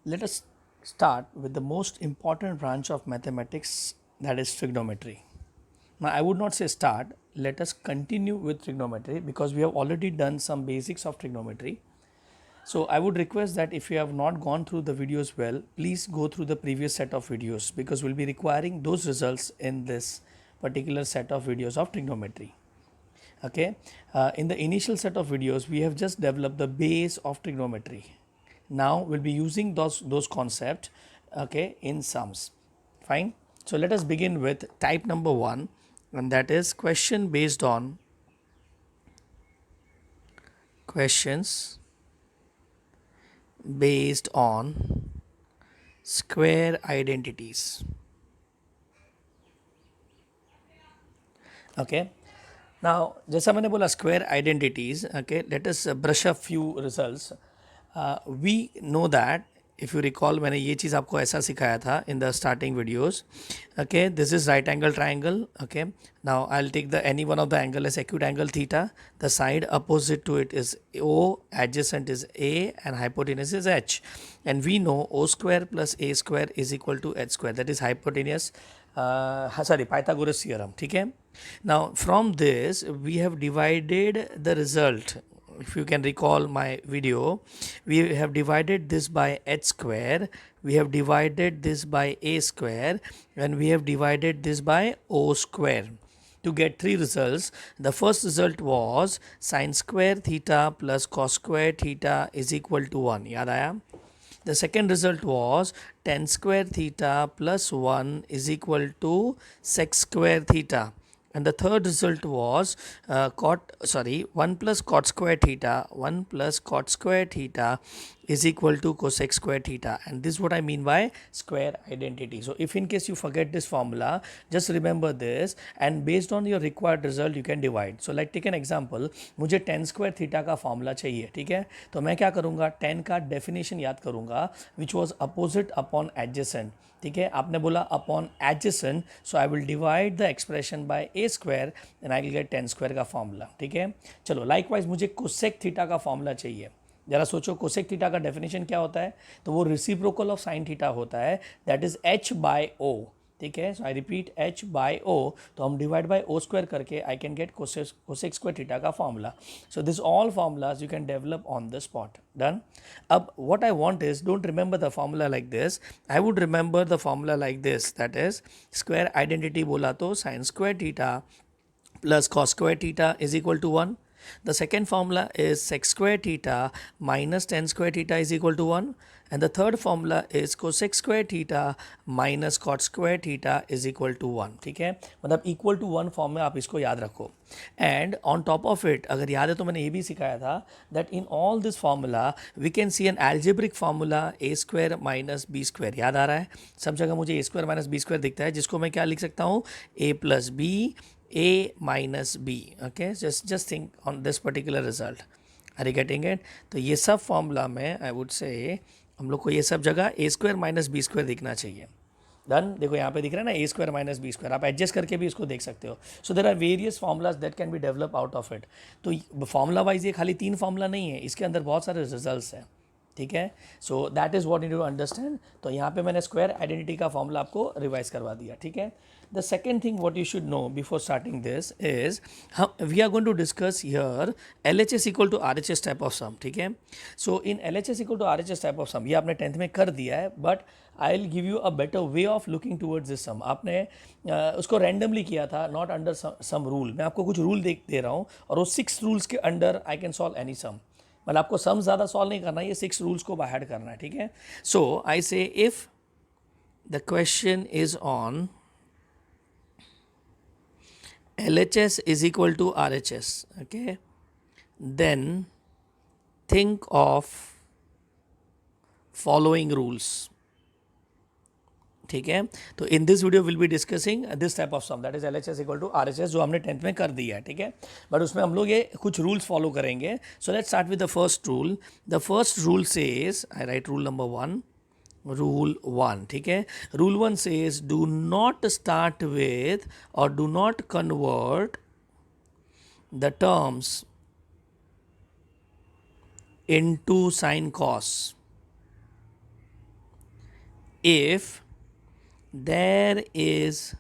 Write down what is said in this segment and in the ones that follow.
Let us start with the most important branch of mathematics, that is trigonometry. Now, I would not say start, let us continue with trigonometry because we have already done some basics of trigonometry. So, I would request that if you have not gone through the videos well, please go through the previous set of videos because we will be requiring those results in this particular set of videos of trigonometry. Okay, in the initial set of videos, we have just developed the base of trigonometry. Now we'll be using those concepts, okay, in sums. Fine. So let us begin with type number 1, and that is questions based on square identities. Okay. Now, जैसा मैंने बोला square identities, okay, let us brush up few results. We know that if you recall मैंने ये चीज़ आपको ऐसा सिखाया था in the starting videos. Okay, this is right angle triangle. Okay, now I'll take the any one of the angle as acute angle theta. The side opposite to it is O, adjacent is A, and hypotenuse is H. And we know O square plus A square is equal to H square. That is hypotenuse. Pythagoras theorem. ठीक है. Now from this we have divided the result. If you can recall my video, we have divided this by H square, we have divided this by A square, and we have divided this by O square to get three results. The first result was sin square theta plus cos square theta is equal to 1. याद आया? The second result was tan square theta plus 1 is equal to sec square theta. And the third result was 1 plus cot square theta, 1 plus cot square theta is equal to cosec square theta. And this is what I mean by square identity. So if in case you forget this formula, just remember this, and based on your required result you can divide. So like take an example, मुझे tan square theta का formula चाहिए, ठीक है? तो मैं क्या करूँगा, tan का definition याद करूँगा, which was opposite upon adjacent. ठीक है, आपने बोला upon adjacent, so I will divide the expression by A square and I will get ten square का फॉर्मूला. ठीक है, चलो लाइकवाइज मुझे कोसेक थीटा का फॉर्मूला चाहिए. जरा सोचो कोसेक थीटा का डेफिनेशन क्या होता है, तो वो रेसिप्रोकल ऑफ साइन थीटा होता है, that is H by O. ठीक है, so I repeat H by O, तो हम डिवाइड बाय ओ स्क्वायर करके I can get cosec square theta का formula. So this all formulas you can develop on the spot. Done. अब what I want is, don't remember the formula like this, I would remember the formula like this, that is square identity बोला तो sine square theta plus cos square theta is equal to 1. The second formula is sec square theta minus tan square theta is equal to 1. And the third formula is cosec square theta minus cot square theta is equal to 1. ठीक है, मतलब equal to 1 form में आप इसको याद रखो. And on top of it, अगर याद है तो मैंने ये भी सिखाया था that in all this formula we can see an algebraic formula a square minus b square. याद आ रहा है? सब जगह मुझे a square minus b square दिखता है, जिसको मैं क्या लिख सकता हूँ, a plus b a minus b. Okay, just think on this particular result. Are you getting it? तो ये सब फॉर्मूला में आई वुड से हम लोग को ये सब जगह a square minus B square दिखना चाहिए. डन. देखो यहाँ पे दिख रहा है ना a square minus B square, आप एडजस्ट करके भी इसको देख सकते हो. So there are various formulas that can be develop out of it. तो फॉर्मूला वाइज ये खाली 3 फॉर्मूला नहीं है, इसके अंदर बहुत सारे रिजल्ट्स हैं. ठीक है, so that is what you to understand. तो यहाँ पे मैंने स्क्वायर आइडेंटिटी का फॉर्मूला आपको रिवाइज करवा दिया. ठीक है, the second thing what you should know before starting this is, we are going to discuss here L H S equal to R H S type of sum. ठीक है, so in L H S equal to R H S type of sum, ये आपने 10th में कर दिया है, but I will give you a better way of looking towards this sum. आपने उसको रैंडमली किया था, नॉट अंडर सम रूल. मैं आपको कुछ रूल दे रहा हूँ और वो 6 रूल्स के under I can solve any sum. मतलब आपको सम ज़्यादा सॉल्व नहीं करना है, ये 6 रूल्स को बाहर करना है. ठीक है, सो आई से if the question is on LHS is equal to RHS, okay, then think of following rules. ठीक है, तो in this video will be discussing this type of sum, that is LHS equal to RHS, जो हमने 10th में कर दिया है. ठीक है, बट उसमें हम लोग ये कुछ रूल्स फॉलो करेंगे. So let's start with the first rule. The first rule says, I write rule number 1. Rule 1, ठीक है, rule 1 says do not start with और do not convert the terms into sine cos. if there is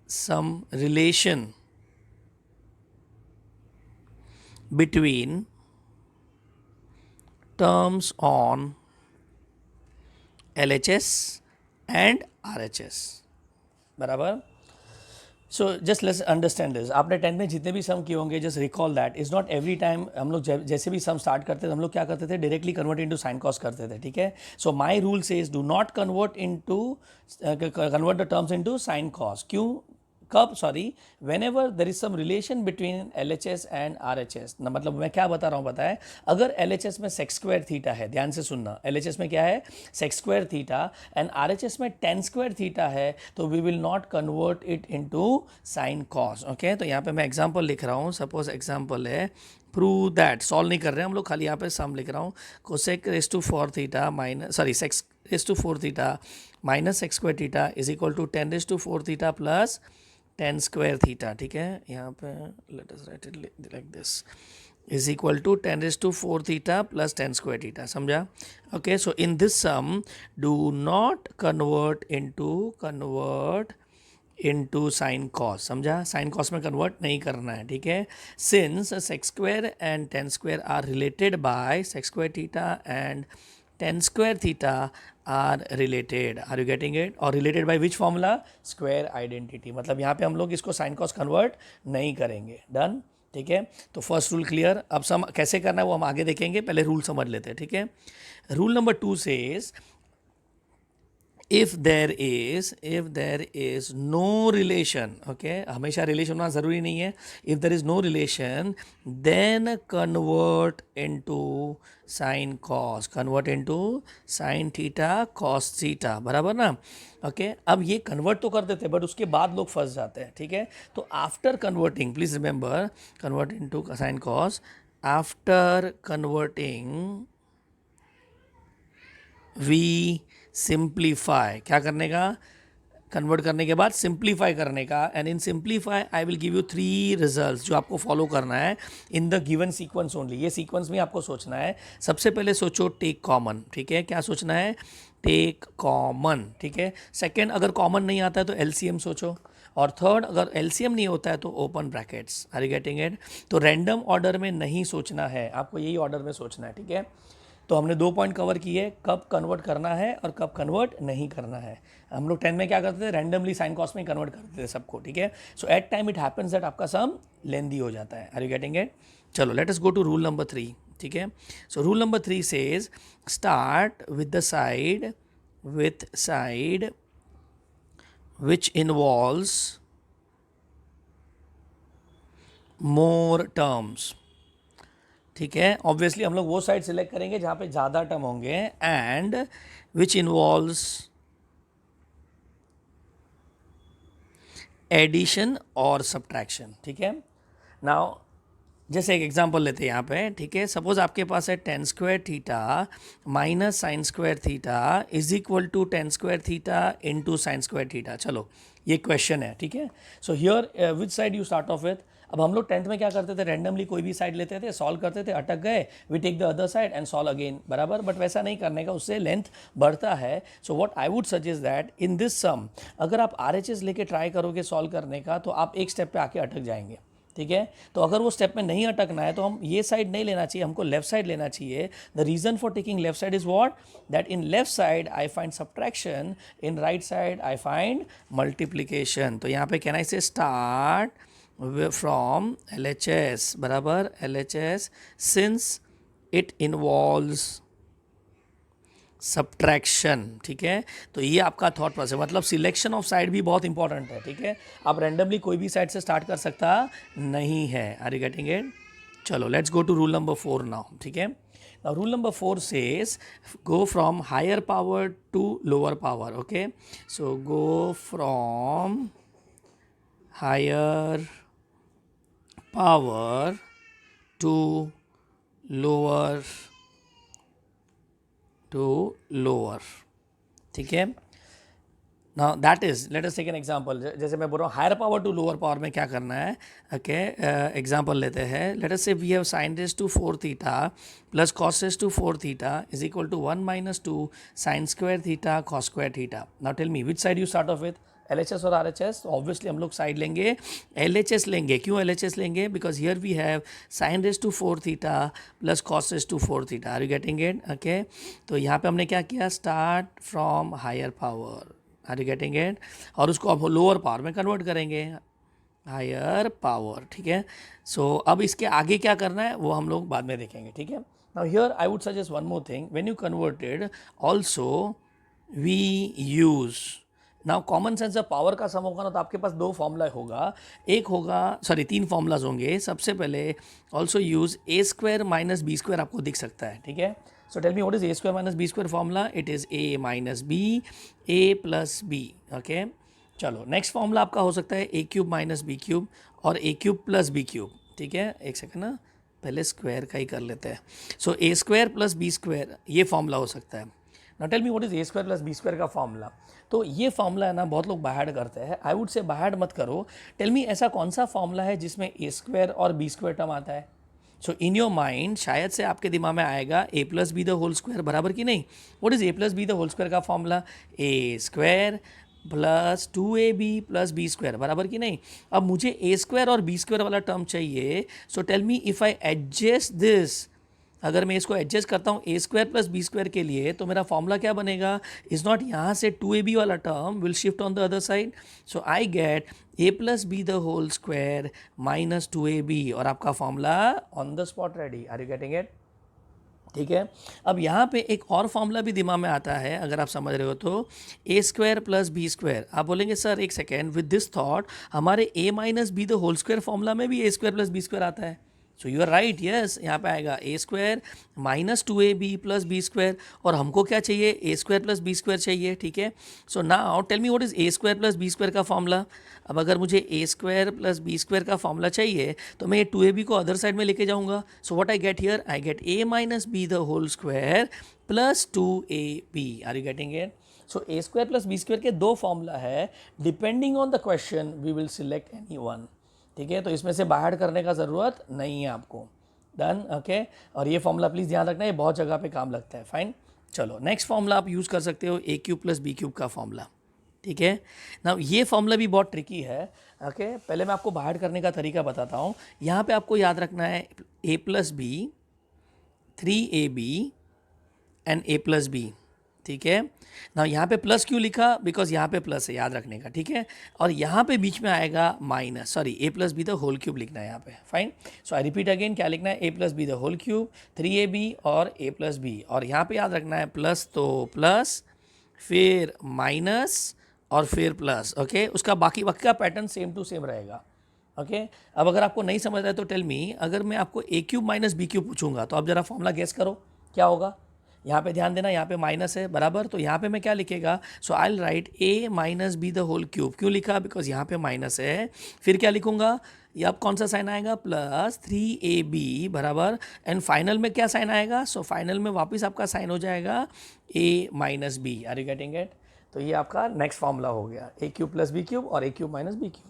some relation between terms on LHS and RHS, बराबर. So just let's understand this. आपने 10th में जितने भी सम किए होंगे, just recall that is not every time. हम लोग जैसे भी सम स्टार्ट करते थे, हम लोग क्या करते थे, directly convert into sine cos करते थे. ठीक है. So my rule says do not convert the terms into sine cos. क्यों? कब? Sorry, when there is some relation between L H S and R H S. मतलब मैं क्या बता रहा हूँ बताए, अगर एल एच एस में सेक्स स्क्वायर थीटा है, ध्यान से सुनना, एल एच एस में क्या है, sec square theta, and R H S में टेन स्क्वायर थीटा है, तो we will not convert it into sine cos. Okay, तो यहाँ पे मैं एग्जांपल लिख रहा हूँ. सपोज एग्जांपल है, प्रूव दैट. सॉल्व नहीं कर रहे हैं हम लोग, खाली यहाँ पे सम लिख रहा हूँ. Cosec raise to 4 theta minus, sorry, sec raise to 4 theta minus sec square theta is equal to 10 raise to 4 theta plus 10 square theta. ठीक है, यहाँ पे let us write it like this, is equal to 10 raise to 4 theta plus 10 square theta. समझा? Okay, so in this sum do not convert into sine cos. समझा? Sine cos में convert नहीं करना है. ठीक है. Since sec square and 10 square are related by sec square theta and 10 square theta are related. Are you getting it? और related by which formula? Square identity. मतलब यहाँ पे हम लोग इसको sin cos convert नहीं करेंगे. Done? ठीक है. तो फर्स्ट रूल क्लियर. अब सम कैसे करना है वो हम आगे देखेंगे, पहले रूल समझ लेते हैं. ठीक है. Rule number 2 says if there is no relation, okay, हमेशा रिलेशन होना ज़रूरी नहीं है. if there is no relation then convert into sin theta cos theta, बराबर ना. ओके, अब ये कन्वर्ट तो कर देते हैं, बट उसके बाद लोग फंस जाते हैं. ठीक है. तो after converting, please remember, convert into sine cos. After converting we simplify. क्या करने का? कन्वर्ट करने के बाद सिंप्लीफाई करने का. And in simplify I will give you 3 results जो आपको फॉलो करना है in the given sequence only. ये सीक्वेंस में आपको सोचना है. सबसे पहले सोचो टेक कॉमन. ठीक है. क्या सोचना है? Take common. ठीक है. सेकेंड, अगर कॉमन नहीं आता है तो एलसीएम सोचो. और थर्ड, अगर एलसीएम नहीं होता है तो open brackets. Are you getting it? तो रैंडम ऑर्डर में नहीं सोचना है आपको, यही ऑर्डर में सोचना है. ठीक है. तो हमने 2 पॉइंट कवर किए, कब कन्वर्ट करना है और कब कन्वर्ट नहीं करना है. हम लोग 10 में क्या करते थे, रैंडमली साइन कॉस में कन्वर्ट करते थे सबको. ठीक है. So at time it happens that आपका सम लेंदी हो जाता है. Are you getting it? चलो let us go to rule number 3. ठीक है. So rule number 3 says start with the side which involves more terms. ठीक है. ऑब्वियसली हम लोग वो साइड सिलेक्ट करेंगे जहां पे ज़्यादा टर्म होंगे, एंड विच इन्वॉल्व्स एडिशन और सब्ट्रैक्शन. ठीक है. नाउ जैसे एक एग्जांपल लेते हैं यहाँ पे. ठीक है. सपोज आपके पास है 10 square theta minus sine square theta is equal to 10 square theta into sine square theta. चलो ये क्वेश्चन है. ठीक है. So here which side you start off with. अब हम लोग 10th में क्या करते थे, रैंडमली कोई भी साइड लेते थे, सॉल्व करते थे, अटक गए, we take the other side and solve again. बराबर. बट वैसा नहीं करने का, उससे लेंथ बढ़ता है. So what I would suggest that in this sum, अगर आप आरएचएस लेके ट्राई करोगे सॉल्व करने का, तो आप एक स्टेप पे आके अटक जाएंगे. ठीक है. तो अगर वो स्टेप में नहीं अटकना है तो हम ये साइड नहीं लेना चाहिए, हमको लेफ्ट साइड लेना चाहिए. The reason for taking left side is what, that in left side I find subtraction, in right side I find multiplication. तो यहाँ पे can I say start from LHS, बराबर LHS, since it involves subtraction. ठीक है. तो ये आपका thought process, मतलब सिलेक्शन ऑफ साइड भी बहुत इंपॉर्टेंट है. ठीक है. आप रैंडमली कोई भी साइड से स्टार्ट कर सकता नहीं है. Are you getting it? चलो let's go to rule number 4 now. ठीक है. Now rule number 4 says go from higher power to lower power. Okay, so go from higher power to lower ठीक है. Now that is let us take an example. जैसे मैं बोल रहा हूँ higher power to lower power में क्या करना है. ओके, एग्जांपल लेते हैं. Let us say we have sine raise to 4 theta plus cos raise to 4 theta is equal to 1 minus 2 sine square theta cos square theta. Now tell me which side you start off with, LHS और RHS. Obviously हम लोग side लेंगे LHS लेंगे. क्यों LHS लेंगे? Because here we have sine raise to 4 theta plus cos raise to 4 theta. Are you getting it? Okay, तो यहाँ पे हमने क्या किया, start from higher power. Are you getting it? और उसको अब लोअर पावर में कन्वर्ट करेंगे, हायर पावर. ठीक है, सो अब इसके आगे क्या करना है वो हम लोग बाद में देखेंगे. ठीक है, now here I would suggest one more thing. When you converted also we use, now common sense जब पावर का सम होगा ना तो आपके पास दो फॉर्मूला होगा. एक होगा, सॉरी तीन फॉर्मूलाज होंगे. सबसे पहले ऑल्सो यूज ए स्क्वायर माइनस बी स्क्वायर आपको दिख सकता है. ठीक है, so tell me what is a square minus b square formula? It is a minus b, a plus b. okay, चलो नेक्स्ट फॉर्मूला आपका हो सकता है a cube minus B cube और a cube plus B cube. ठीक है, एक second ना, पहले स्क्वायर का ही कर लेते हैं. So a square plus B square ये फॉर्मूला हो सकता है. Now tell me what is a square plus B square का फॉर्मूला. तो ये फॉर्मूला है ना, बहुत लोग बाहर करते हैं. आई वुड से बाहर मत करो. टेल मी ऐसा कौन सा फॉर्मूला है जिसमें a स्क्वायर और b स्क्वायर टर्म आता है. सो इन योर माइंड शायद से आपके दिमाग में आएगा A plus B the whole square, बराबर कि नहीं. What is A plus B the whole square का formula? A square plus 2ab plus B square, बराबर कि नहीं. अब मुझे ए स्क्वायर और बी स्क्वायर वाला टर्म चाहिए. So tell me if I adjust this, अगर मैं इसको एडजस्ट करता हूँ A square plus B square के लिए तो मेरा फॉर्मूला क्या बनेगा. इज नॉट यहाँ से 2ab वाला term will shift on the other side. So I get A plus B the whole square minus 2ab और आपका formula on the spot ready. Are you getting it? ठीक है, अब यहाँ पे एक और फॉर्मूला भी दिमाग में आता है अगर आप समझ रहे हो तो. A square plus B square. आप बोलेंगे सर एक सेकेंड, विद दिस थॉट हमारे A minus B the whole square formula में भी A square plus B square आता है. So you are right, yes, यहाँ पे आएगा A square minus 2ab plus B square और हमको क्या चाहिए, A square plus B square चाहिए. ठीक है, so now tell me what is A square plus B square का फॉर्मूला. अब अगर मुझे A square plus B square का फॉर्मूला चाहिए तो मैं ये 2ab को अदर साइड में लेके जाऊंगा. So what I get here, I get A minus B the whole square plus 2ab. Are you getting it? So A square plus B square के दो फॉर्मूला है. Depending on the question we will select any one. ठीक है, तो इसमें से बाहर करने का ज़रूरत नहीं है आपको. डन. ओके, और ये फॉर्मूला प्लीज़ ध्यान रखना, ये बहुत जगह पे काम लगता है. फाइन, चलो नेक्स्ट फॉर्मूला आप यूज़ कर सकते हो ए क्यूब प्लस बी क्यूब का फॉर्मूला. ठीक है, ना ये फॉर्मूला भी बहुत ट्रिकी है. ओके, पहले मैं आपको बाहर करने का तरीका बताता हूँ. यहाँ पे आपको याद रखना है A plus B, 3ab and A plus B. ठीक है, ना यहाँ पे प्लस क्यों लिखा, बिकॉज यहाँ पे प्लस है, याद रखने का. ठीक है, और यहाँ पे बीच में आएगा minus, sorry A plus B the whole cube लिखना है यहाँ पे. Fine, so I repeat again, क्या लिखना है, A plus B the whole cube, 3ab और ए प्लस बी. और यहाँ पे याद रखना है प्लस तो प्लस, फिर माइनस और फिर प्लस. ओके, उसका बाकी का पैटर्न सेम टू सेम रहेगा. ओके, अब अगर आपको नहीं समझ रहा है तो टेल मी, अगर मैं आपको ए क्यूब माइनस बी क्यूब पूछूंगा तो आप जरा फॉर्मूला गेस करो क्या होगा. यहाँ पे ध्यान देना, यहाँ पे माइनस है, बराबर. तो यहाँ पे मैं क्या लिखेगा, so I will write A minus B the whole cube. क्यों लिखा, बिकॉज यहाँ पे माइनस है. फिर क्या लिखूंगा, ये अब कौन सा साइन आएगा, प्लस 3ab, बराबर. एंड फाइनल में क्या साइन आएगा, सो फाइनल में वापस आपका साइन हो जाएगा A minus B. Are you getting it? तो ये आपका नेक्स्ट फॉर्मूला हो गया, A cube plus B cube और A cube minus B cube.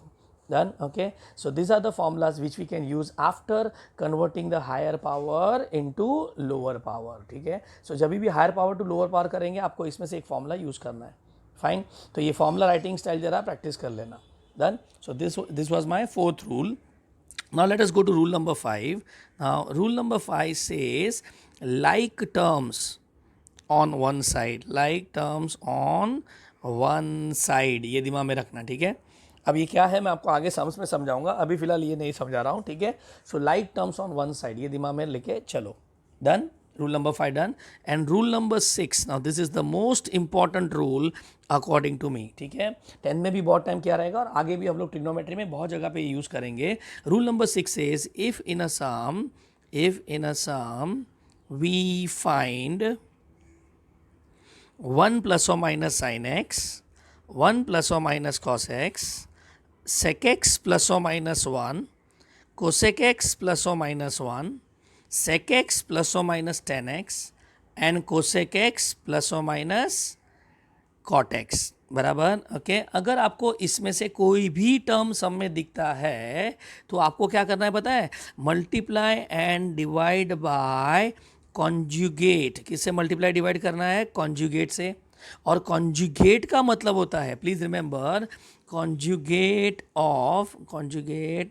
Done. Okay, so these are the formulas which we can use after converting the higher power into lower power. ठीक है, so जब भी higher power to lower power करेंगे आपको इसमें से एक फॉर्मूला यूज़ करना है. फाइन, तो ये फॉर्मूला राइटिंग स्टाइल जरा प्रैक्टिस कर लेना. Done. So this was my fourth rule. Now let us go to rule number 5. Now rule number 5 says like terms on one side, like terms on one side. ये दिमाग में रखना. ठीक है, अब ये क्या है मैं आपको आगे सम्स में समझाऊंगा, अभी फिलहाल ये नहीं समझा रहा हूँ. ठीक है, so like terms on one side, ये दिमाग में लेके चलो. Done, rule number 5 done. And rule number 6, now this is the most important rule according to me. ठीक है, 10 में भी बहुत टाइम किया रहेगा और आगे भी हम लोग ट्रिग्नोमेट्री में बहुत जगह पे यूज़ करेंगे. Rule number 6 is if in a sum we find 1 plus और माइनस साइन एक्स, 1 प्लस और minus cos x, sec x plus or minus 1, cosec x plus or minus 1, sec x plus or minus 10x and cosec x plus or minus cot x. बराबर। Okay, अगर आपको इसमें से कोई भी term सम में दिखता है तो आपको क्या करना है पता है, multiply and divide by conjugate. किससे मल्टीप्लाई डिवाइड करना है, कॉन्जुगेट से। और कॉन्जुगेट का मतलब होता है, please remember, conjugate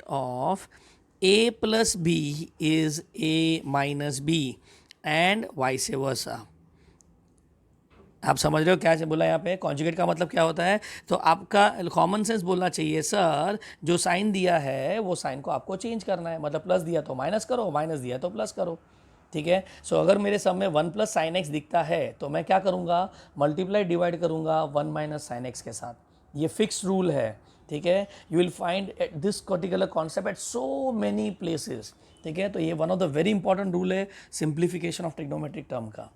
of A plus B is A minus B and vice versa. आप समझ रहे हो क्या बोला यहाँ पे, कॉन्जुगेट का मतलब क्या होता है। तो आपका कॉमन सेंस बोलना चाहिए, सर जो साइन दिया है वो साइन को आपको चेंज करना है, मतलब प्लस दिया तो माइनस करो, माइनस दिया तो प्लस करो। ठीक है, सो अगर मेरे सम में 1 प्लस साइन एक्स दिखता है तो मैं क्या करूँगा, मल्टीप्लाई डिवाइड करूँगा 1 माइनस साइन एक्स के साथ। ये फिक्स रूल है। ठीक है, you will find this particular concept at so many places. ठीक है, तो ये one of the very important rule है सिंप्लीफिकेशन ऑफ ट्रिग्नोमेट्रिक टर्म का।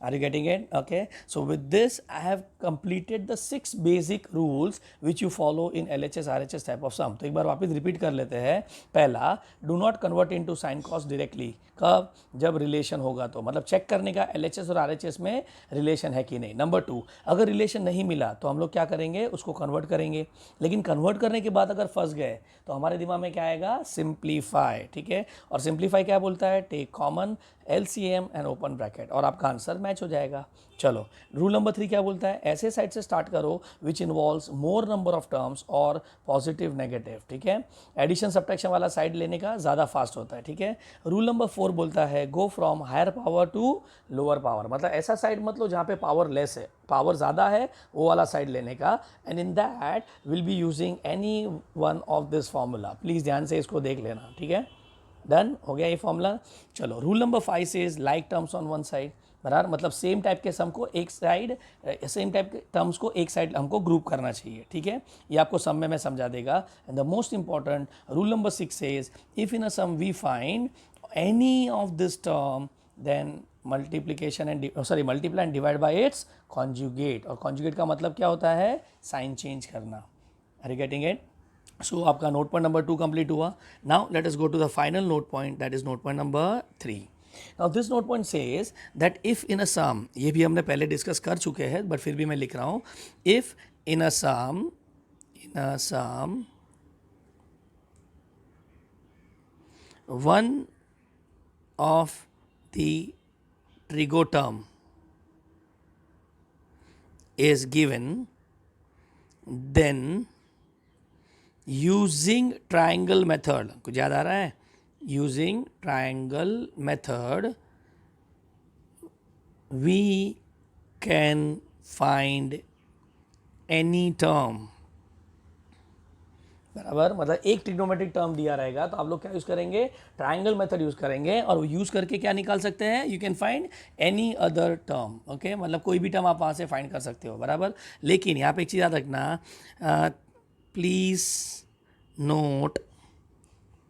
Are you getting it? Okay. So with this, I have completed the 6 basic rules which you follow in LHS, RHS type of sum. तो एक बार वापस repeat कर लेते हैं। पहला, do not convert into sin cos directly. कब, जब relation होगा तो, मतलब चेक करने का LHS और RHS में रिलेशन है कि नहीं। नंबर 2, अगर रिलेशन नहीं मिला तो हम लोग क्या करेंगे, उसको कन्वर्ट करेंगे। लेकिन कन्वर्ट करने के बाद अगर फंस गए तो हमारे दिमाग में क्या आएगा, सिंप्लीफाई। ठीक है, और सिंप्लीफाई क्या बोलता है, take common LCM and open bracket, और आपका आंसर मैच हो जाएगा। चलो, रूल नंबर 3 क्या बोलता है, ऐसे साइड से स्टार्ट करो which involves more number of terms और पॉजिटिव नेगेटिव। ठीक है, एडिशन सब्ट्रैक्शन वाला साइड लेने का ज़्यादा फास्ट होता है। ठीक है, रूल नंबर 4 बोलता है go from higher power to lower power, मतलब ऐसा साइड मत लो जहाँ पे पावर लेस है, पावर ज़्यादा है वो वाला साइड लेने का। And in that will be using any one of this formula. Please ध्यान से इसको देख लेना। ठीक है, डन हो गया ये फॉर्मूला। चलो, रूल नंबर 5 से is like terms on one side, बराबर, मतलब सेम टाइप के सम को एक साइड, सेम टाइप के टर्म्स को एक साइड हमको ग्रुप करना चाहिए। ठीक है, ये आपको सम में मैं समझा देगा। And the most important rule number 6 says if in a sum we find any of this term then multiplication and multiply and divide by its conjugate. और कॉन्जुगेट का मतलब क्या होता है, साइन चेंज करना। Are you getting it? So आपका note point number 2 complete हुआ। Now let us go to the final note point, that is note point number 3। Now this note point says that if in a sum, ये भी हमने पहले discuss कर चुके हैं but फिर भी मैं लिख रहा हूँ, if in a sum one of the trigoterm is given, then using triangle method, कुछ याद आ रहा है, using triangle method we can find any term, बराबर, मतलब एक ट्रिग्नोमेट्रिक टर्म दिया रहेगा तो आप लोग क्या यूज़ करेंगे, ट्राइंगल मेथड यूज़ करेंगे, और यूज़ करके क्या निकाल सकते हैं, you can find any other term. Okay, मतलब कोई भी टर्म आप वहाँ से फाइंड कर सकते हो, बराबर। लेकिन यहाँ पे एक चीज़ याद रखना, please note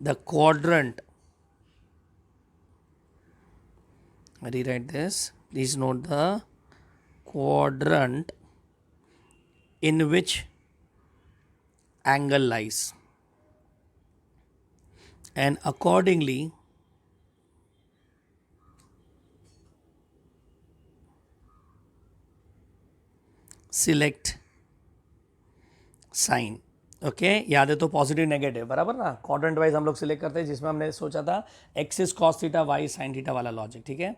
the quadrant, rewrite this, please note the quadrant in which angle lies, and accordingly select sign। Okay, याद है तो पॉजिटिव नेगेटिव, बराबर ना, क्वाड्रेंट वाइज हम लोग सिलेक्ट करते हैं, जिसमें हमने सोचा था x is cos theta y sine theta वाला लॉजिक। ठीक है,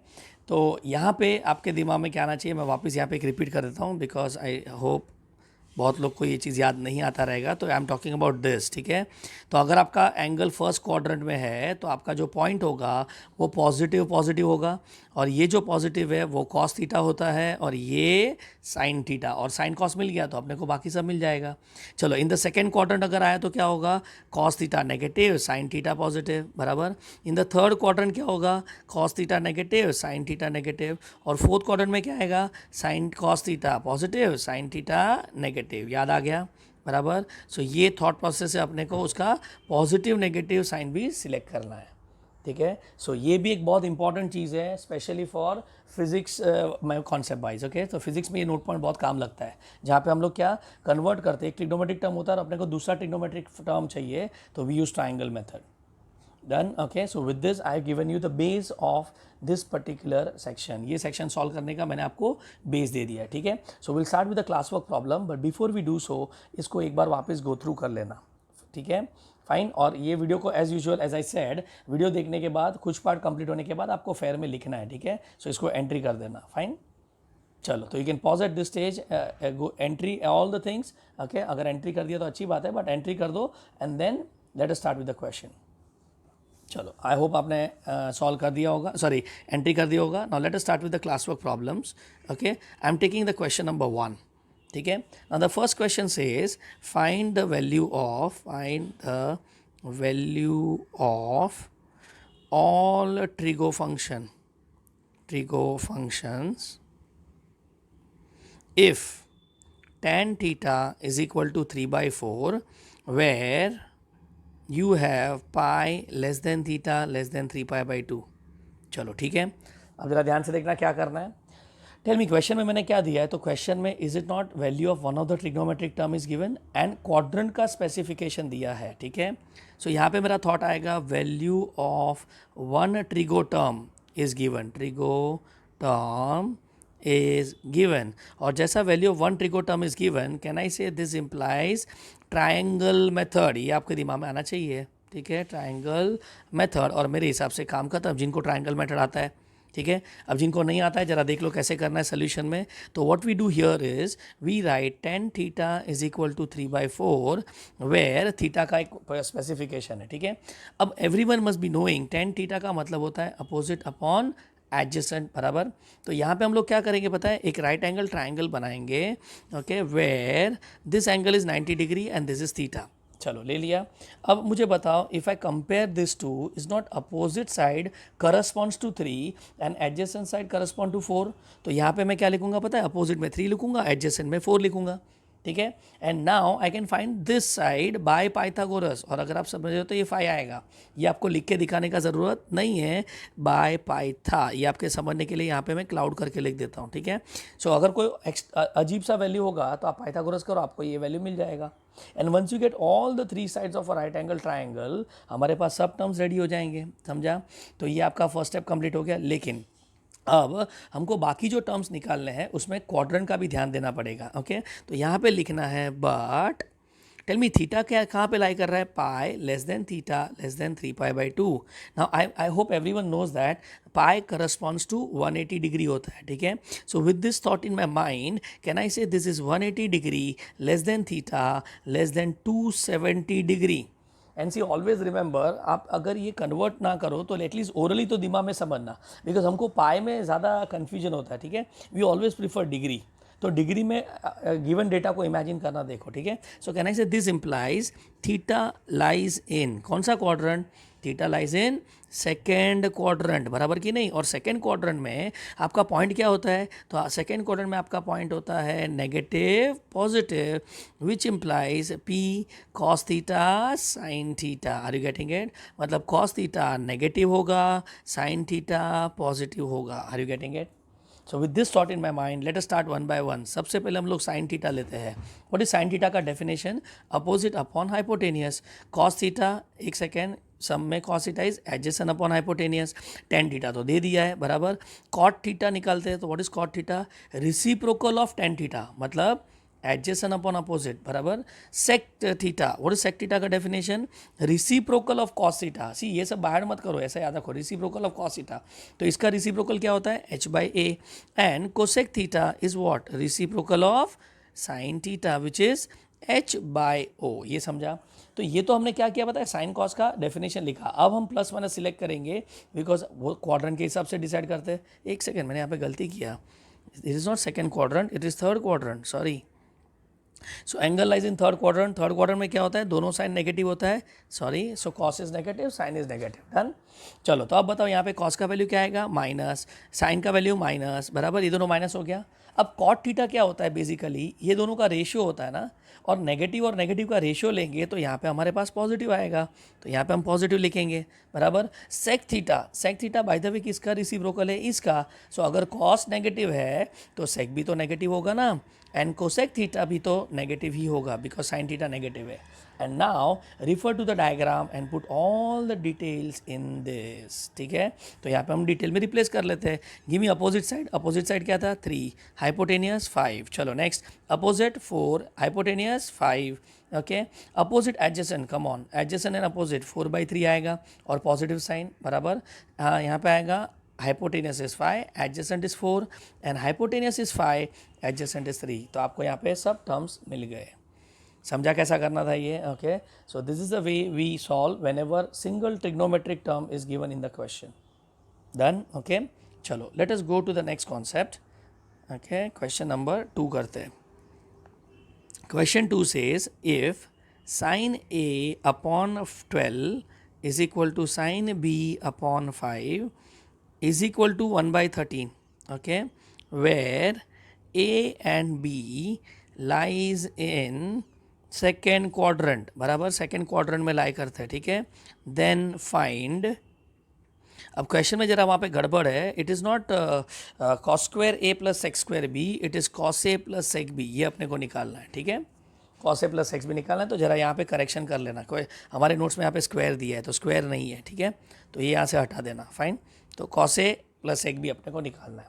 तो यहाँ पे आपके दिमाग में क्या आना चाहिए, मैं वापस यहाँ पे एक रिपीट कर देता हूँ बिकॉज आई होप बहुत लोग को ये चीज़ याद नहीं आता रहेगा, तो I am talking about this. ठीक है, तो अगर आपका एंगल फर्स्ट क्वाड्रेंट में है तो आपका जो पॉइंट होगा वो पॉजिटिव पॉजिटिव होगा, और ये जो पॉजिटिव है वो कॉस थीटा होता है, और ये साइन थीटा, और साइन कॉस मिल गया तो अपने को बाकी सब मिल जाएगा। चलो, इन द सेकेंड क्वाड्रेंट अगर आया तो क्या होगा, cos theta negative sine theta positive, बराबर। इन द थर्ड क्वाड्रेंट क्या होगा, cos theta negative sine theta negative, और फोर्थ क्वाड्रेंट में क्या आएगा, sine cos theta positive sign theta negative. याद आ गया, बराबर। सो ये थॉट प्रोसेस से अपने को उसका पॉजिटिव नेगेटिव साइन भी सिलेक्ट करना है। ठीक है, सो ये भी एक बहुत इंपॉर्टेंट चीज़ है स्पेशली फॉर फिजिक्स में कॉन्सेप्ट वाइज। ओके, तो फिजिक्स में ये नोट पॉइंट बहुत काम लगता है, जहाँ पे हम लोग क्या कन्वर्ट करते हैं, एक ट्रिग्नोमेट्रिक टर्म होता है और अपने को दूसरा ट्रिग्नोमेट्रिक टर्म चाहिए तो we use triangle method. Done. Okay, so with this I have given you the base of this particular section. ये सेक्शन सॉल्व करने का मैंने आपको बेस दे दिया है. ठीक है, so will start with the class work problem, but before we do so इसको एक बार वापस गो थ्रू कर लेना. ठीक है, फाइन. और ये वीडियो को as usual as I said, video देखने के बाद कुछ पार्ट कंप्लीट होने के बाद आपको फेयर में लिखना है. ठीक है, सो इसको एंट्री कर देना. फाइन, चलो. तो you can pause at this stage, entry all the things. Okay, अगर एंट्री कर दिया तो अच्छी बात है, बट एंट्री कर दो and then let us start with the question. चलो, आई होप आपने सॉल्व कर दिया होगा, सॉरी एंट्री कर दिया होगा. Now let us start with the class work problems. Okay, I am taking the question number 1. ठीक है, now the first question says find the value of all trigo functions if tan theta is equal to 3/4 where you have pi less than theta less than 3π/2. चलो ठीक है, अब ज़रा ध्यान से देखना क्या करना है. टेल मी, क्वेश्चन में मैंने क्या दिया है. तो क्वेश्चन में is it not value of one of the trigonometric term is given and quadrant का स्पेसिफिकेशन दिया है. ठीक है, सो यहाँ पे मेरा थॉट आएगा value of one trigo term is given. Trigo term is given, और जैसा value of one trigo term is given, can I say this implies triangle method. ये आपके दिमाग में आना चाहिए. ठीक है, ट्राइंगल मेथड. और मेरे हिसाब से काम खत्म जिनको ट्राइंगल मेथड आता है. ठीक है, अब जिनको नहीं आता है जरा देख लो कैसे करना है सोल्यूशन में. तो what we do here is we write tan theta is equal to 3/4 where theta का एक स्पेसिफिकेशन है. ठीक है, अब everyone must be knowing tan theta का मतलब होता है अपोजिट अपॉन एडजेसेंट, बराबर. तो यहाँ पे हम लोग क्या करेंगे पता है, एक राइट एंगल ट्राइंगल बनाएंगे. Okay, where this angle is 90 degree and this is theta. चलो ले लिया. अब मुझे बताओ, if I compare this to, is not opposite side corresponds to 3 and adjacent side correspond to 4. तो यहाँ पे मैं क्या लिखूंगा पता है, अपोजिट में 3 लिखूंगा, एडजेसेंट में 4 लिखूंगा. ठीक है, and now I can find this side by Pythagoras. और अगर आप समझ हो तो ये 5 आएगा. ये आपको लिख के दिखाने का ज़रूरत नहीं है, बाय पाइथा. ये आपके समझने के लिए यहाँ पे मैं क्लाउड करके लिख देता हूँ. ठीक है, सो अगर कोई अजीब सा वैल्यू होगा तो आप पाइथागोरस करो, आपको ये वैल्यू मिल जाएगा. And once you get all the 3 sides of a right angle triangle, हमारे पास सब टर्म्स रेडी हो जाएंगे. समझा? तो ये आपका फर्स्ट स्टेप कंप्लीट हो गया. लेकिन अब हमको बाकी जो टर्म्स निकालने हैं उसमें क्वाड्रेंट का भी ध्यान देना पड़ेगा. ओके, तो यहाँ पे लिखना है बट टेल मी थीटा क्या कहाँ पे लाई कर रहा है, pi less than theta less than 3π/2. Now I hope everyone knows that pi corresponds to 180 degree होता है. ठीक है, so with this thought in my mind can I say this is 180 degree less than theta less than 270 degree. And see always remember, आप अगर ये convert ना करो तो एटलीस्ट ओरली तो दिमाग में समझना, बिकॉज हमको पाई में ज़्यादा कन्फ्यूजन होता है. ठीक है, वी ऑलवेज प्रीफर डिग्री. तो डिग्री में गिवन डेटा को इमेजिन करना देखो. ठीक है, सो can I say this implies theta lies इन कौन सा quadrant, theta lies in second quadrant, बराबर कि नहीं. और सेकेंड क्वाड्रेंट में आपका पॉइंट क्या होता है, तो सेकेंड क्वाड्रेंट में आपका पॉइंट होता है negative positive, which implies P cos theta sine theta. Are you getting it? मतलब कॉस थीटा नेगेटिव होगा, साइन थीटा पॉजिटिव होगा. Are you getting it? So with this thought in my mind let us start one by one. सबसे पहले हम लोग sine theta लेते हैं. What is sine theta का definition, opposite upon hypotenuse. Cos theta, एक second, सम में cos theta is adjacent upon hypotenuse. Tan theta तो दे दिया है, बराबर. कॉट थीटा निकालते हैं. तो what is cot theta, reciprocal of tan theta, मतलब एडजेसेंट अपॉन अपोजिट, बराबर. Sec theta, what is sec theta का definition, reciprocal of cos theta. See ये सब बाहर मत करो, ऐसा याद रखो, रिसिप्रोकल ऑफ कॉस थीटा. तो इसका रिसिप्रोकल क्या होता है, h/a. And cosec theta is what, reciprocal of sine theta which is h/o. ये समझा? तो ये तो हमने क्या किया पता है, साइन कॉस का डेफिनेशन लिखा. अब हम प्लस माइनस सिलेक्ट करेंगे बिकॉज वो क्वाड्रेंट के हिसाब से डिसाइड करते हैं. एक सेकेंड, मैंने यहाँ पे गलती किया. It is not second quadrant, it is third quadrant, sorry. So angle lies in third quadrant. Third quadrant में क्या होता है, दोनों साइन नेगेटिव होता है, sorry. So cos is negative, sine is negative. Done. चलो, तो अब बताओ यहाँ पे कॉस का वैल्यू क्या आएगा, माइनस, साइन का वैल्यू माइनस, बराबर. ये दोनों माइनस हो गया. अब कॉट थीटा क्या होता है, बेसिकली ये दोनों का रेशियो होता है ना, और नेगेटिव का रेशियो लेंगे तो यहाँ पे हमारे पास पॉजिटिव आएगा. तो यहाँ पे हम पॉजिटिव लिखेंगे, बराबर. Sec theta by the way किसका रिसिप्रोकल है, इसका. सो अगर कॉस नेगेटिव है तो सेक भी तो नेगेटिव होगा ना, एंड कोसेक थीटा भी तो नेगेटिव ही होगा बिकॉज साइन थीटा नेगेटिव है. And now refer to the diagram and put all the details in this. ठीक है, तो यहाँ पे हम डिटेल में रिप्लेस कर लेते हैं. गिव मी अपोजिट साइड क्या था 3, हाइपोटेनियस 5. चलो next, opposite 4, hypotenuse 5. Okay, opposite adjacent, come on, adjacent and opposite 4/3 आएगा और पॉजिटिव साइन बराबर. हाँ, यहाँ पे आएगा hypotenuse is 5, adjacent is 4 and hypotenuse is 5, adjacent is 3. तो आपको यहाँ पे सब टर्म्स मिल गए. समझा कैसा करना था ये? Okay, so this is the way we solve whenever single trigonometric term is given in the question. Done. Okay, चलो let us go to the next concept. Okay, question number 2 करते हैं. Question 2 says if sin A upon 12 is equal to sin B upon 5 is equal to 1/13, okay, where A and B lies in second quadrant, बराबर second quadrant में लाई करते हैं. ठीक है, then find. अब question में जरा वहाँ पे गड़बड़ है. It is not cos square A plus sec square B, it is cos A plus sec B. ये अपने को निकालना है. ठीक है, कॉस ए प्लस सेक्स भी निकालना है. तो जरा यहाँ पे करेक्शन कर लेना. कोई हमारे नोट्स में यहाँ पे स्क्वायर दिया है तो स्क्वायर नहीं है. ठीक है, तो ये यहाँ से हटा देना. फाइन, तो कॉस ए प्लस सेक भी अपने को निकालना है.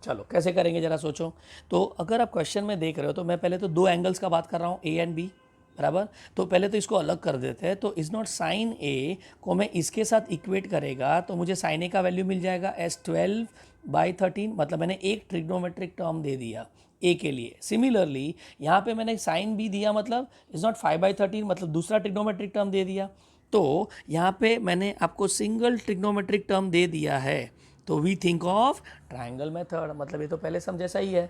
चलो कैसे करेंगे जरा सोचो. तो अगर आप क्वेश्चन में देख रहे हो तो मैं पहले तो दो एंगल्स का बात कर रहा हूँ, ए एंड बी, बराबर. तो पहले तो इसको अलग कर देते हैं. तो इज़ नॉट साइन ए को मैं इसके साथ इक्वेट करेगा तो मुझे साइन ए का वैल्यू मिल जाएगा एज 12/13. मतलब मैंने एक ट्रिग्नोमेट्रिक टर्म दे दिया ए के लिए. सिमिलरली यहाँ पे मैंने साइन बी दिया, मतलब इज़ नॉट 5/13, मतलब दूसरा ट्रिग्नोमेट्रिक टर्म दे दिया. तो यहाँ पे मैंने आपको सिंगल ट्रिग्नोमेट्रिक टर्म दे दिया है. तो we think of triangle method. मतलब ये तो पहले सम जैसा ही है,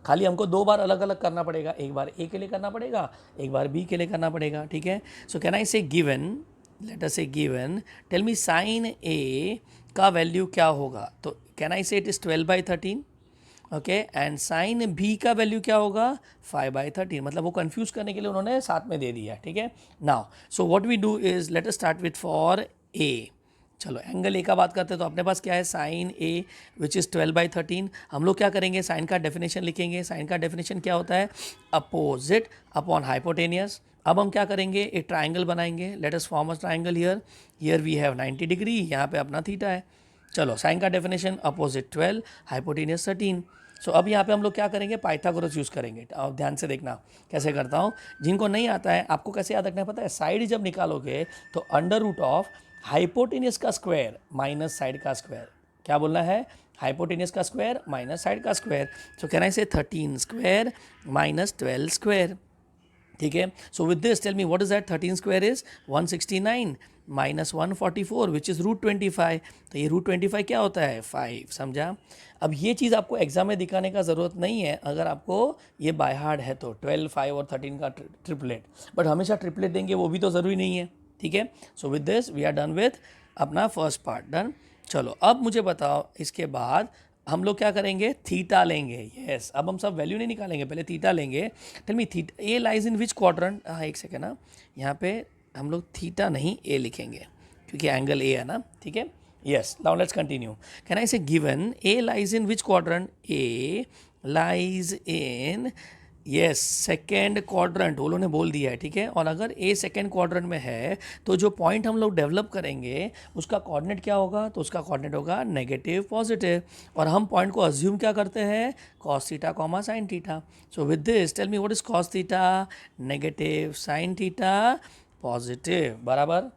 खाली हमको दो बार अलग अलग करना पड़ेगा. एक बार ए के लिए करना पड़ेगा, एक बार बी के लिए करना पड़ेगा. ठीक है, सो can I say given, let us say given, tell me sine A का वैल्यू क्या होगा. तो can I say it is 12/13. Okay, and sine B का वैल्यू क्या होगा 5/13. मतलब वो कंफ्यूज करने के लिए उन्होंने साथ में दे दिया. ठीक है, now so what we do is let us start with for A. चलो एंगल ए का बात करते हैं. तो अपने पास क्या है, साइन ए विच इज़ 12/13. हम लोग क्या करेंगे, साइन का डेफिनेशन लिखेंगे. साइन का डेफिनेशन क्या होता है, अपोजिट अपॉन हाइपोटेनियस. अब हम क्या करेंगे, एक ट्राइंगल बनाएंगे. Let us form a triangle here. Here we have 90 degree, यहाँ पे अपना थीटा है. चलो साइन का डेफिनेशन अपोजिट 12, हाइपोटेनियस 13. सो अब यहाँ पे हम लोग क्या करेंगे, पाइथागोरस यूज़ करेंगे. अब ध्यान से देखना कैसे करता हूँ. जिनको नहीं आता है आपको कैसे याद रखना है पता है, साइड जब निकालोगे तो अंडर रूट ऑफ हाइपोटेनियस का स्क्वायर माइनस साइड का स्क्वायर. क्या बोलना है, हाइपोटेनियस का स्क्वायर माइनस साइड का square. So can I say 13 square minus 12 square. ठीक है, so with this tell me what is that. 13 square is 169 minus 144 which is √25. तो ये √25 क्या होता है, 5. समझा. अब ये चीज़ आपको एग्जाम में दिखाने का ज़रूरत नहीं है अगर आपको ये बाय हार्ड है तो. 12, 5 और 13 का ट्रिपलेट, बट हमेशा ट्रिपलेट देंगे वो भी तो ज़रूरी नहीं है. ठीक है, so with this we are done with अपना फर्स्ट पार्ट. डन. चलो अब मुझे बताओ, इसके बाद हम लोग क्या करेंगे, थीटा लेंगे. यस, अब हम सब वैल्यू नहीं निकालेंगे, पहले थीटा लेंगे. Tell me theta A lies in which quadrant. हाँ एक सेकेंड ना, यहाँ पे हम लोग थीटा नहीं ए लिखेंगे क्योंकि एंगल ए है ना. ठीक है, yes. Now let's continue. Can I say given A lies in which quadrant, A lies in, yes, second quadrant. वो लोगों ने बोल दिया है. ठीक है, और अगर ए सेकेंड क्वाड्रेंट में है तो जो पॉइंट हम लोग डेवलप करेंगे उसका कोऑर्डिनेट क्या होगा, तो उसका कोऑर्डिनेट होगा नेगेटिव पॉजिटिव. और हम पॉइंट को अज्यूम क्या करते हैं, cos theta comma sine theta. So with this tell me what is cos theta, negative, sine theta positive. बराबर.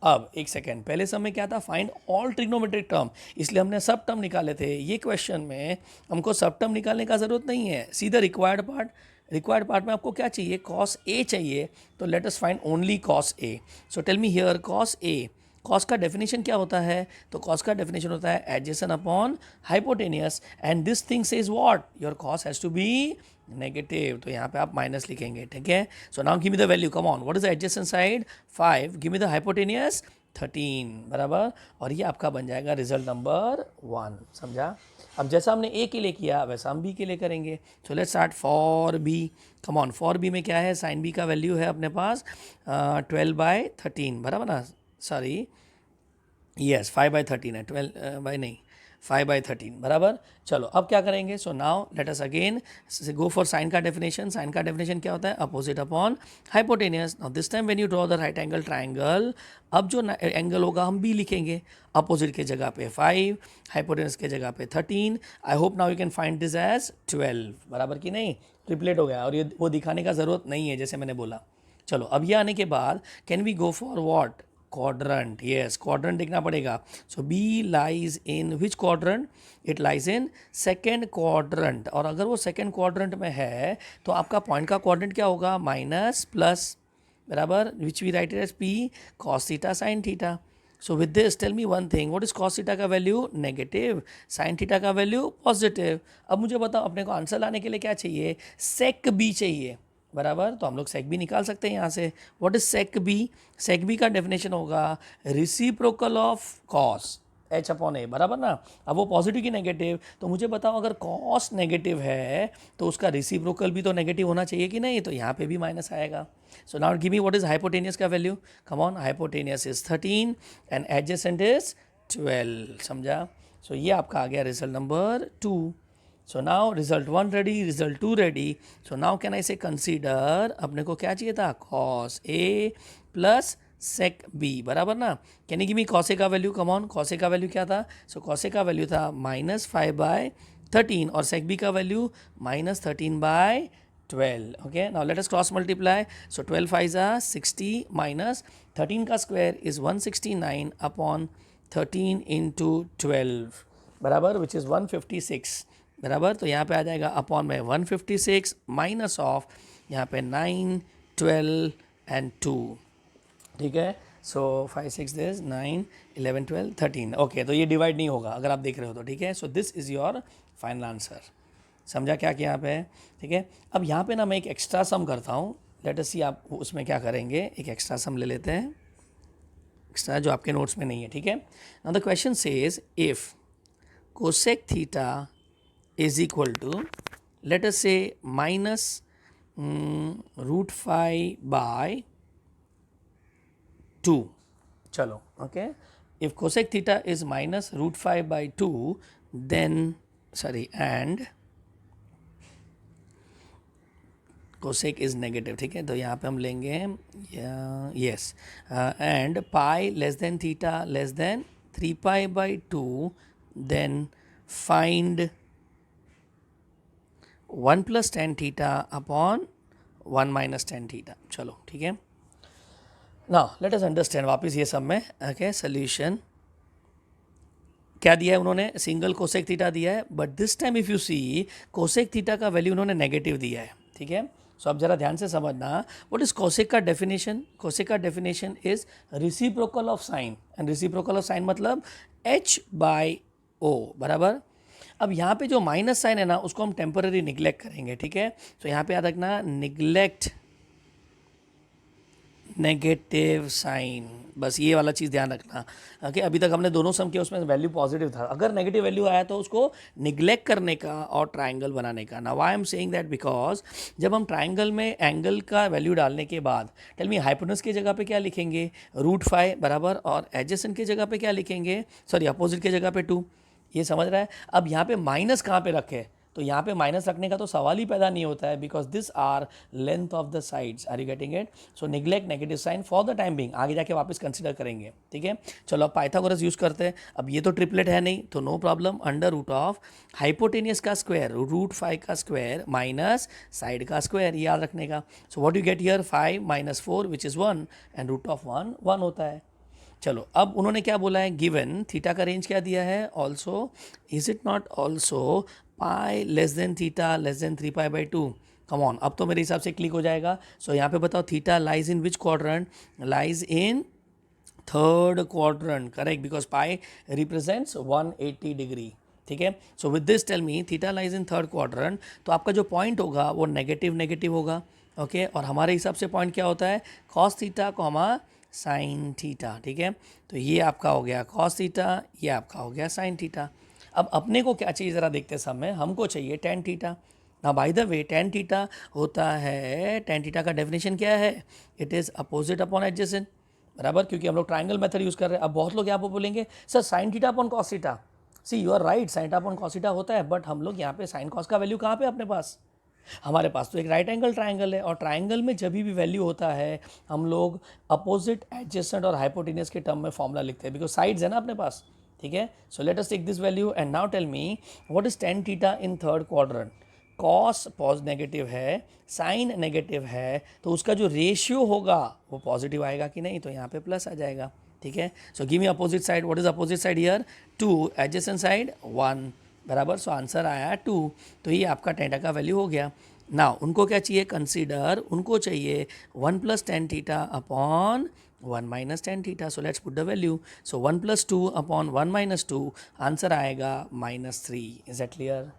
अब एक सेकेंड, पहले समय क्या था, फाइंड ऑल ट्रिग्नोमेट्रिक टर्म, इसलिए हमने सब टर्म निकाले थे. ये क्वेश्चन में हमको सब टर्म निकालने का ज़रूरत नहीं है, सीधा रिक्वायर्ड पार्ट. रिक्वायर्ड पार्ट में आपको क्या चाहिए, कॉस ए चाहिए. तो let us find only cos A. So tell me here cos A. Cos का डेफिनेशन क्या होता है, तो कॉस का डेफिनेशन होता है adjacent upon hypotenuse. And this thing says what, your cos has to be negative. तो यहाँ पे आप माइनस लिखेंगे. ठीक है, so now give me the value. Come on, what is the adjacent side, 5. Give me the hypotenuse 13. बराबर. और ये आपका बन जाएगा रिजल्ट नंबर 1. समझा. अब जैसा हमने ए के लिए किया वैसा हम बी के लिए करेंगे. So let's start for B. Come on, for B में क्या है, साइन बी का वैल्यू है अपने पास 12/13. बराबर ना, सॉरी, यस 5/13 है, 12 बाई नहीं, 5/13 बराबर। चलो अब क्या करेंगे, so now let us again go for sine का डेफिनेशन। साइन का डेफिनेशन क्या होता है, opposite upon hypotenuse. Now this time when you draw the right angle triangle, अब जो एंगल होगा हम बी लिखेंगे, अपोजिट के जगह पे 5, हाइपोटेनियस के जगह पे 13। I hope now you can find this as 12 बराबर कि नहीं, ट्रिपलेट हो गया और ये वो दिखाने का ज़रूरत नहीं है जैसे मैंने बोला। चलो अब ये आने के बाद can we go for what, quadrant, yes quadrant देखना पड़ेगा। so b lies in which quadrant, it lies in second quadrant। और अगर वो second quadrant में है तो आपका पॉइंट का quadrant क्या होगा, माइनस प्लस बराबर, which we write it as p cos theta sin theta। so with this tell me one thing, what is cos theta का वैल्यू नेगेटिव, sin theta का वैल्यू पॉजिटिव। अब मुझे बताओ अपने को आंसर लाने के लिए क्या चाहिए, sec b चाहिए बराबर। तो हम लोग सेक बी निकाल सकते हैं यहाँ से। What is sec B, sec B का डेफिनेशन होगा reciprocal of cos H upon A बराबर ना। अब वो पॉजिटिव की नेगेटिव, तो मुझे बताओ अगर कॉस नेगेटिव है तो उसका रिसिप्रोकल भी तो नेगेटिव होना चाहिए कि नहीं, तो यहाँ पे भी माइनस आएगा। So now give me what is hypotenuse का value, come on, hypotenuse is 13 and adjacent is 12, समझा। सो ये आपका आ गया result number 2। So now result 1 ready, result 2 ready. So now can I say consider, अपने को क्या चाहिए था, cos A plus sec B बराबर ना। Can you give me cos A का value, come on, cos A का वैल्यू क्या था, so cos A का वैल्यू था -5/13 और sec B का value -13/12। Okay now let us cross multiply. So 12 5 60 minus 13 का स्क्वायर इज 169 अपॉन 13 इंटू 12 बराबर, विच इज़ 156 बराबर। तो यहाँ पे आ जाएगा अपॉन में 156 माइनस ऑफ यहाँ पे 9 12 एंड 2, ठीक है। सो 5 6 दिस 9 11 12 13। ओके तो ये डिवाइड नहीं होगा अगर आप देख रहे हो तो, ठीक है। So this is your final answer, समझा क्या क्या यहाँ पे है, ठीक है। अब यहाँ पे ना मैं एक एक्स्ट्रा सम करता हूँ, लेट अस सी आप उसमें क्या करेंगे, एक एक्स्ट्रा सम ले लेते हैं, एक्स्ट्रा जो आपके नोट्स में नहीं है, ठीक है। Now the question says if cosec theta is equal to, let us say minus √5/2। चलो okay, if cosec theta is minus √5/2 then sorry and cosec is negative, ठीक है। तो यहाँ पे हम लेंगे yes and pi less than theta less than 3π/2 then find 1 + tan theta upon 1 - tan theta. चलो ठीक है। नाउ लेट अस अंडरस्टैंड वापस ये सब में, ओके सोल्यूशन क्या दिया है उन्होंने, सिंगल कोसेक थीटा दिया है, but this time if you see cosec theta का वैल्यू उन्होंने नेगेटिव दिया है, ठीक है। सो अब जरा ध्यान से समझना, व्हाट इज कोसेक का डेफिनेशन, कोसेक का definition is reciprocal of sine, and reciprocal of sine मतलब h/o बराबर। अब यहाँ पे जो माइनस साइन है ना उसको हम टेम्पररी निग्लेक्ट करेंगे, ठीक है। तो यहाँ पे याद रखना निग्लेक्ट नेगेटिव साइन, बस ये वाला चीज़ ध्यान रखना, ओके। अभी तक हमने दोनों सम किया उसमें वैल्यू पॉजिटिव था, अगर नेगेटिव वैल्यू आया तो उसको निग्लेक्ट करने का और ट्राइंगल बनाने का। Now I am saying that because जब हम ट्राइंगल में एंगल का वैल्यू डालने के बाद टेल मी हाइपोटेनस की जगह पे क्या लिखेंगे, √5 बराबर, और एडजेसेंट की जगह पे क्या लिखेंगे, सॉरी अपोजिट की जगह पे 2, ये समझ रहा है। अब यहाँ पे माइनस कहाँ पे रखे, तो यहाँ पे माइनस रखने का तो सवाल ही पैदा नहीं होता है, because this are length of the sides, are you getting it. So neglect negative sign for the time being, आगे जाके वापस कंसिडर करेंगे, ठीक है। चलो अब पाइथागोरस यूज करते हैं। अब ये तो ट्रिपलेट है नहीं तो no problem, under root of hypotenuse का स्क्वायर √5 का स्क्वायर माइनस साइड का स्क्वायर, याद रखने का। So what you get here 5 - 4 which is 1 and root of 1 1 होता है। चलो अब उन्होंने क्या बोला है, गिवन थीटा का रेंज क्या दिया है, also is it not also pi less than theta less than 3π/2। Come on, अब तो मेरे हिसाब से क्लिक हो जाएगा। सो यहाँ पे बताओ theta lies in which quadrant, lies in third quadrant, correct, because pi represents 180 degree, ठीक है। So with this tell me theta lies in third quadrant, तो आपका जो पॉइंट होगा वो नेगेटिव नेगेटिव होगा, ओके। और हमारे हिसाब से पॉइंट क्या होता है, cos theta comma sine theta, ठीक है। तो ये आपका हो गया कॉस थीटा, ये आपका हो गया साइन थीटा। अब अपने को क्या चाहिए ज़रा देखते समय, हमको चाहिए tan थीटा। ना bye the way tan theta होता है, tan थीटा का डेफिनेशन क्या है, it is opposite upon adjacent बराबर, क्योंकि हम लोग ट्राइंगल मेथड यूज़ कर रहे हैं। अब बहुत लोग यहाँ पर बोलेंगे sir sine theta upon cos theta, see you are right, sine upon cos theta होता है, बट हम लोग यहाँ पे साइन कॉस का वैल्यू कहाँ पे अपने पास, हमारे पास तो एक राइट एंगल ट्राइंगल है, और ट्राइंगल में जब भी वैल्यू होता है हम लोग अपोजिट, एडजेसेंट और हाइपोटेनियस के टर्म में फॉर्मूला लिखते हैं, बिकॉज साइड्स है ना अपने पास, ठीक है. So let us take this value and now tell me what is tan theta in third quadrant. Cos पॉज नेगेटिव है, साइन नेगेटिव है, तो उसका जो रेशियो होगा वो पॉजिटिव आएगा कि नहीं, तो यहाँ पे प्लस आ जाएगा, ठीक है. So give me opposite side. What is opposite side here? 2, adjacent side 1, बराबर. सो आंसर आया 2. तो ये आपका टेंटा का वैल्यू हो गया. नाउ उनको क्या चाहिए, कंसीडर, उनको चाहिए 1 plus tan theta upon 1 minus tan theta. So let's put the value. So 1 plus 2 upon 1 minus 2, answer आएगा -3. Is that clear?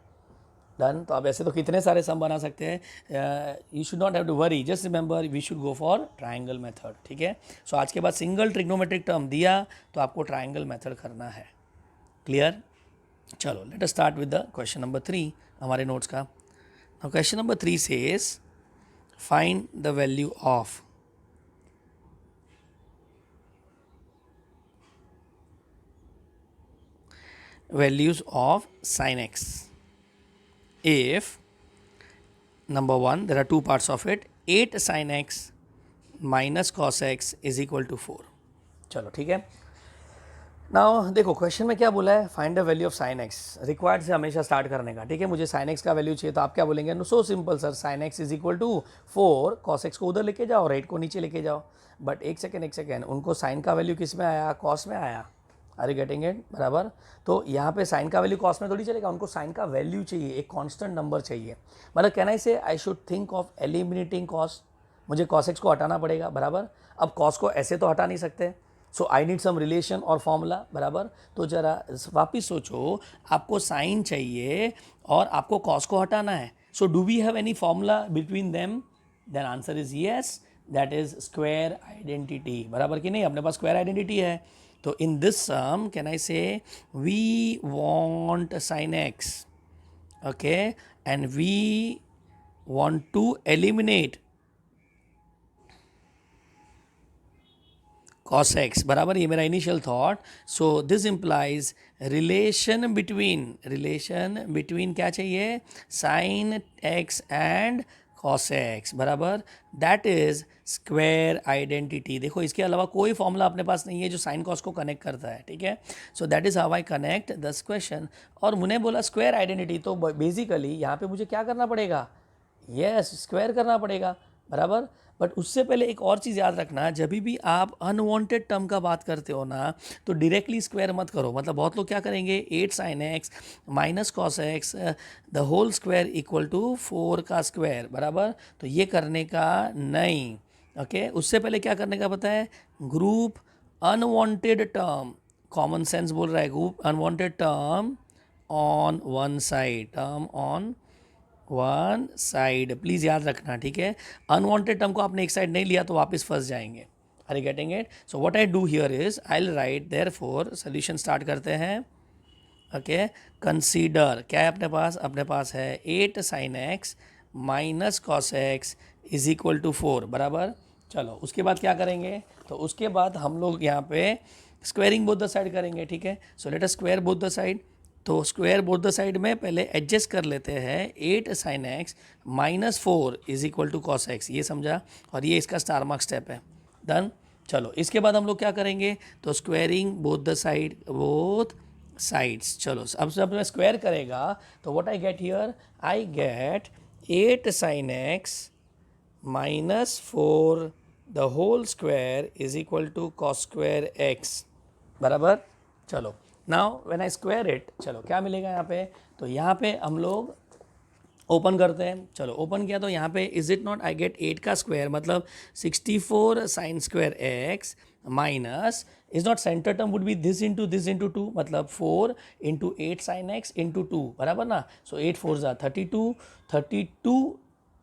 डन. तो अब ऐसे तो कितने सारे सम बना सकते हैं. You should not have to worry, just remember we should go for triangle method, ठीक है. सो आज के बाद सिंगल ट्रिग्नोमेट्रिक टर्म दिया तो आपको ट्राइंगल मेथड करना है. क्लियर? चलो let us start with the question number 3 हमारे नोट्स का. Now question number 3 says find the value of values of sin x if number 1 there are two parts of it, 8 sin x minus cos x is equal to 4. चलो ठीक है. Now देखो question में क्या बोला है, find the value of sine x. Required से हमेशा स्टार्ट करने का, ठीक है. मुझे साइन एक्स का वैल्यू चाहिए, तो आप क्या बोलेंगे, no so simple sir, sine x is equal to 4, cos x को उधर लेके जाओ और 8 को नीचे लेके जाओ. बट एक सेकेंड, उनको साइन का वैल्यू किस में आया, कॉस में आया. Are you getting it? बराबर. तो यहाँ पे साइन का वैल्यू कॉस में थोड़ी चलेगा, उनको साइन का वैल्यू चाहिए, एक कांस्टेंट नंबर चाहिए. मतलब कैन आई से I should think of eliminating cos. मुझे कॉस एक्स को हटाना पड़ेगा, बराबर. अब कॉस को ऐसे तो हटा नहीं सकते, सो आई नीड सम रिलेशन और फॉर्मूला, बराबर. तो जरा वापिस सोचो, आपको साइन चाहिए और आपको कॉस को हटाना है. So do we have any formula between them? Then answer is yes, that is square identity. बराबर कि नहीं? अपने पास स्क्वायर आइडेंटिटी है. तो in this some can I say we want sine x, okay, and we want to eliminate cos x, बराबर. ये मेरा initial thought. So this implies relation between क्या चाहिए, sine x and cos x, बराबर. That is square identity. देखो इसके अलावा कोई फॉर्मूला अपने पास नहीं है जो साइन कॉस को कनेक्ट करता है, ठीक है. So that is how I connect this question. और मुझे बोला स्क्वायर आइडेंटिटी, तो बेसिकली यहाँ पे मुझे क्या करना पड़ेगा, यस, स्क्वायर करना पड़ेगा, बराबर. बट उससे पहले एक और चीज़ याद रखना, जब भी आप अनवांटेड टर्म का बात करते हो ना, तो डायरेक्टली स्क्वायर मत करो. मतलब बहुत लोग क्या करेंगे, 8 sine x minus cos x the whole square equal to 4 का स्क्वायर, बराबर. तो ये करने का नहीं, ओके. उससे पहले क्या करने का पता है, group unwanted term, common sense बोल रहा है, group unwanted term on one side, term on one side. Please याद रखना, ठीक है. अनवांटेड टर्म को आपने एक साइड नहीं लिया तो वापस फंस जाएंगे. Are you getting it? So what I do here is I will write therefore, solution start करते हैं, ओके. कंसीडर क्या है अपने पास, अपने पास है 8 sine x minus cos x is equal to 4, बराबर. चलो उसके बाद क्या करेंगे, तो उसके बाद हम लोग यहाँ पे स्क्वायरिंग बोथ द साइड करेंगे, ठीक है. So let us square both the side. तो स्क्वायर बोथ द साइड में पहले एडजस्ट कर लेते हैं, 8 sine x minus 4 is equal to cos x, ये समझा. और ये इसका स्टार मार्क स्टेप है. डन. चलो इसके बाद हम लोग क्या करेंगे, तो squaring both the side, both sides. चलो अब जब मैं स्क्वायर करेगा तो what I get here, I get 8 sine x minus 4 the whole square is equal to cos square x, बराबर. चलो now when I square it, चलो क्या मिलेगा यहाँ पे, तो यहाँ पे हम लोग ओपन करते हैं. चलो ओपन किया तो यहाँ पे is it not, I get 8 का स्क्वायर मतलब 64 sign square x minus, is not centre term would be this into 2, मतलब 4 इंटू 8 साइन एक्स इंटू 2, बराबर ना. सो 8 4 ज़ा 32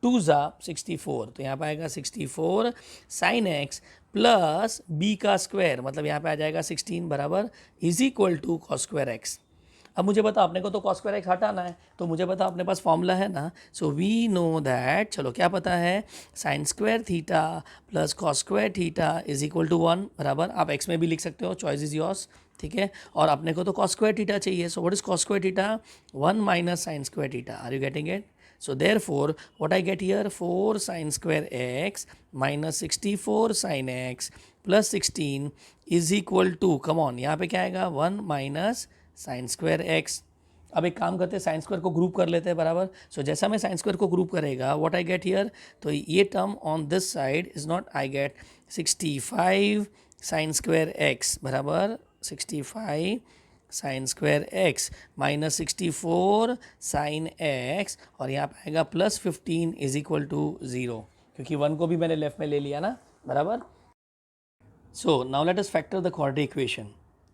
2 ज़ा 64, तो यहाँ पे आएगा 64 साइन एक्स प्लस बी का स्क्वायर, मतलब यहाँ पे आ जाएगा 16, बराबर, is equal to cos square x. अब मुझे बता, अपने को तो कॉस स्क्वायर एक्स हटाना है, तो मुझे बता अपने पास फॉर्मूला है ना. सो वी नो दैट, चलो क्या पता है, sine square theta plus cos square theta is equal to 1, बराबर. आप एक्स में भी लिख सकते हो, चॉइस इज योर्स, ठीक है, और अपने को तो कॉस स्क्वायर थीटा चाहिए. So what is cos square theta? 1 minus sine square theta. Are you getting it? So therefore what I get here, 4 sin square x minus 64 sin x plus 16 is equal to, come on, यहाँ पे क्या आएगा? 1 minus sine square x. अब एक काम करते हैं, sine square को ग्रुप कर लेते हैं बराबर. सो जैसा मैं साइन स्क्वायर को ग्रुप करेगा, व्हाट आई गेट हियर, तो ये term on this side is not, I gate 65 sign square x बराबर 65 sign square x minus 64 sine x, और यहाँ पे आएगा प्लस 15 इज इक्वल टू 0, क्योंकि 1 को भी मैंने लेफ्ट में ले लिया ना बराबर. सो now let us factor the quadratic equation.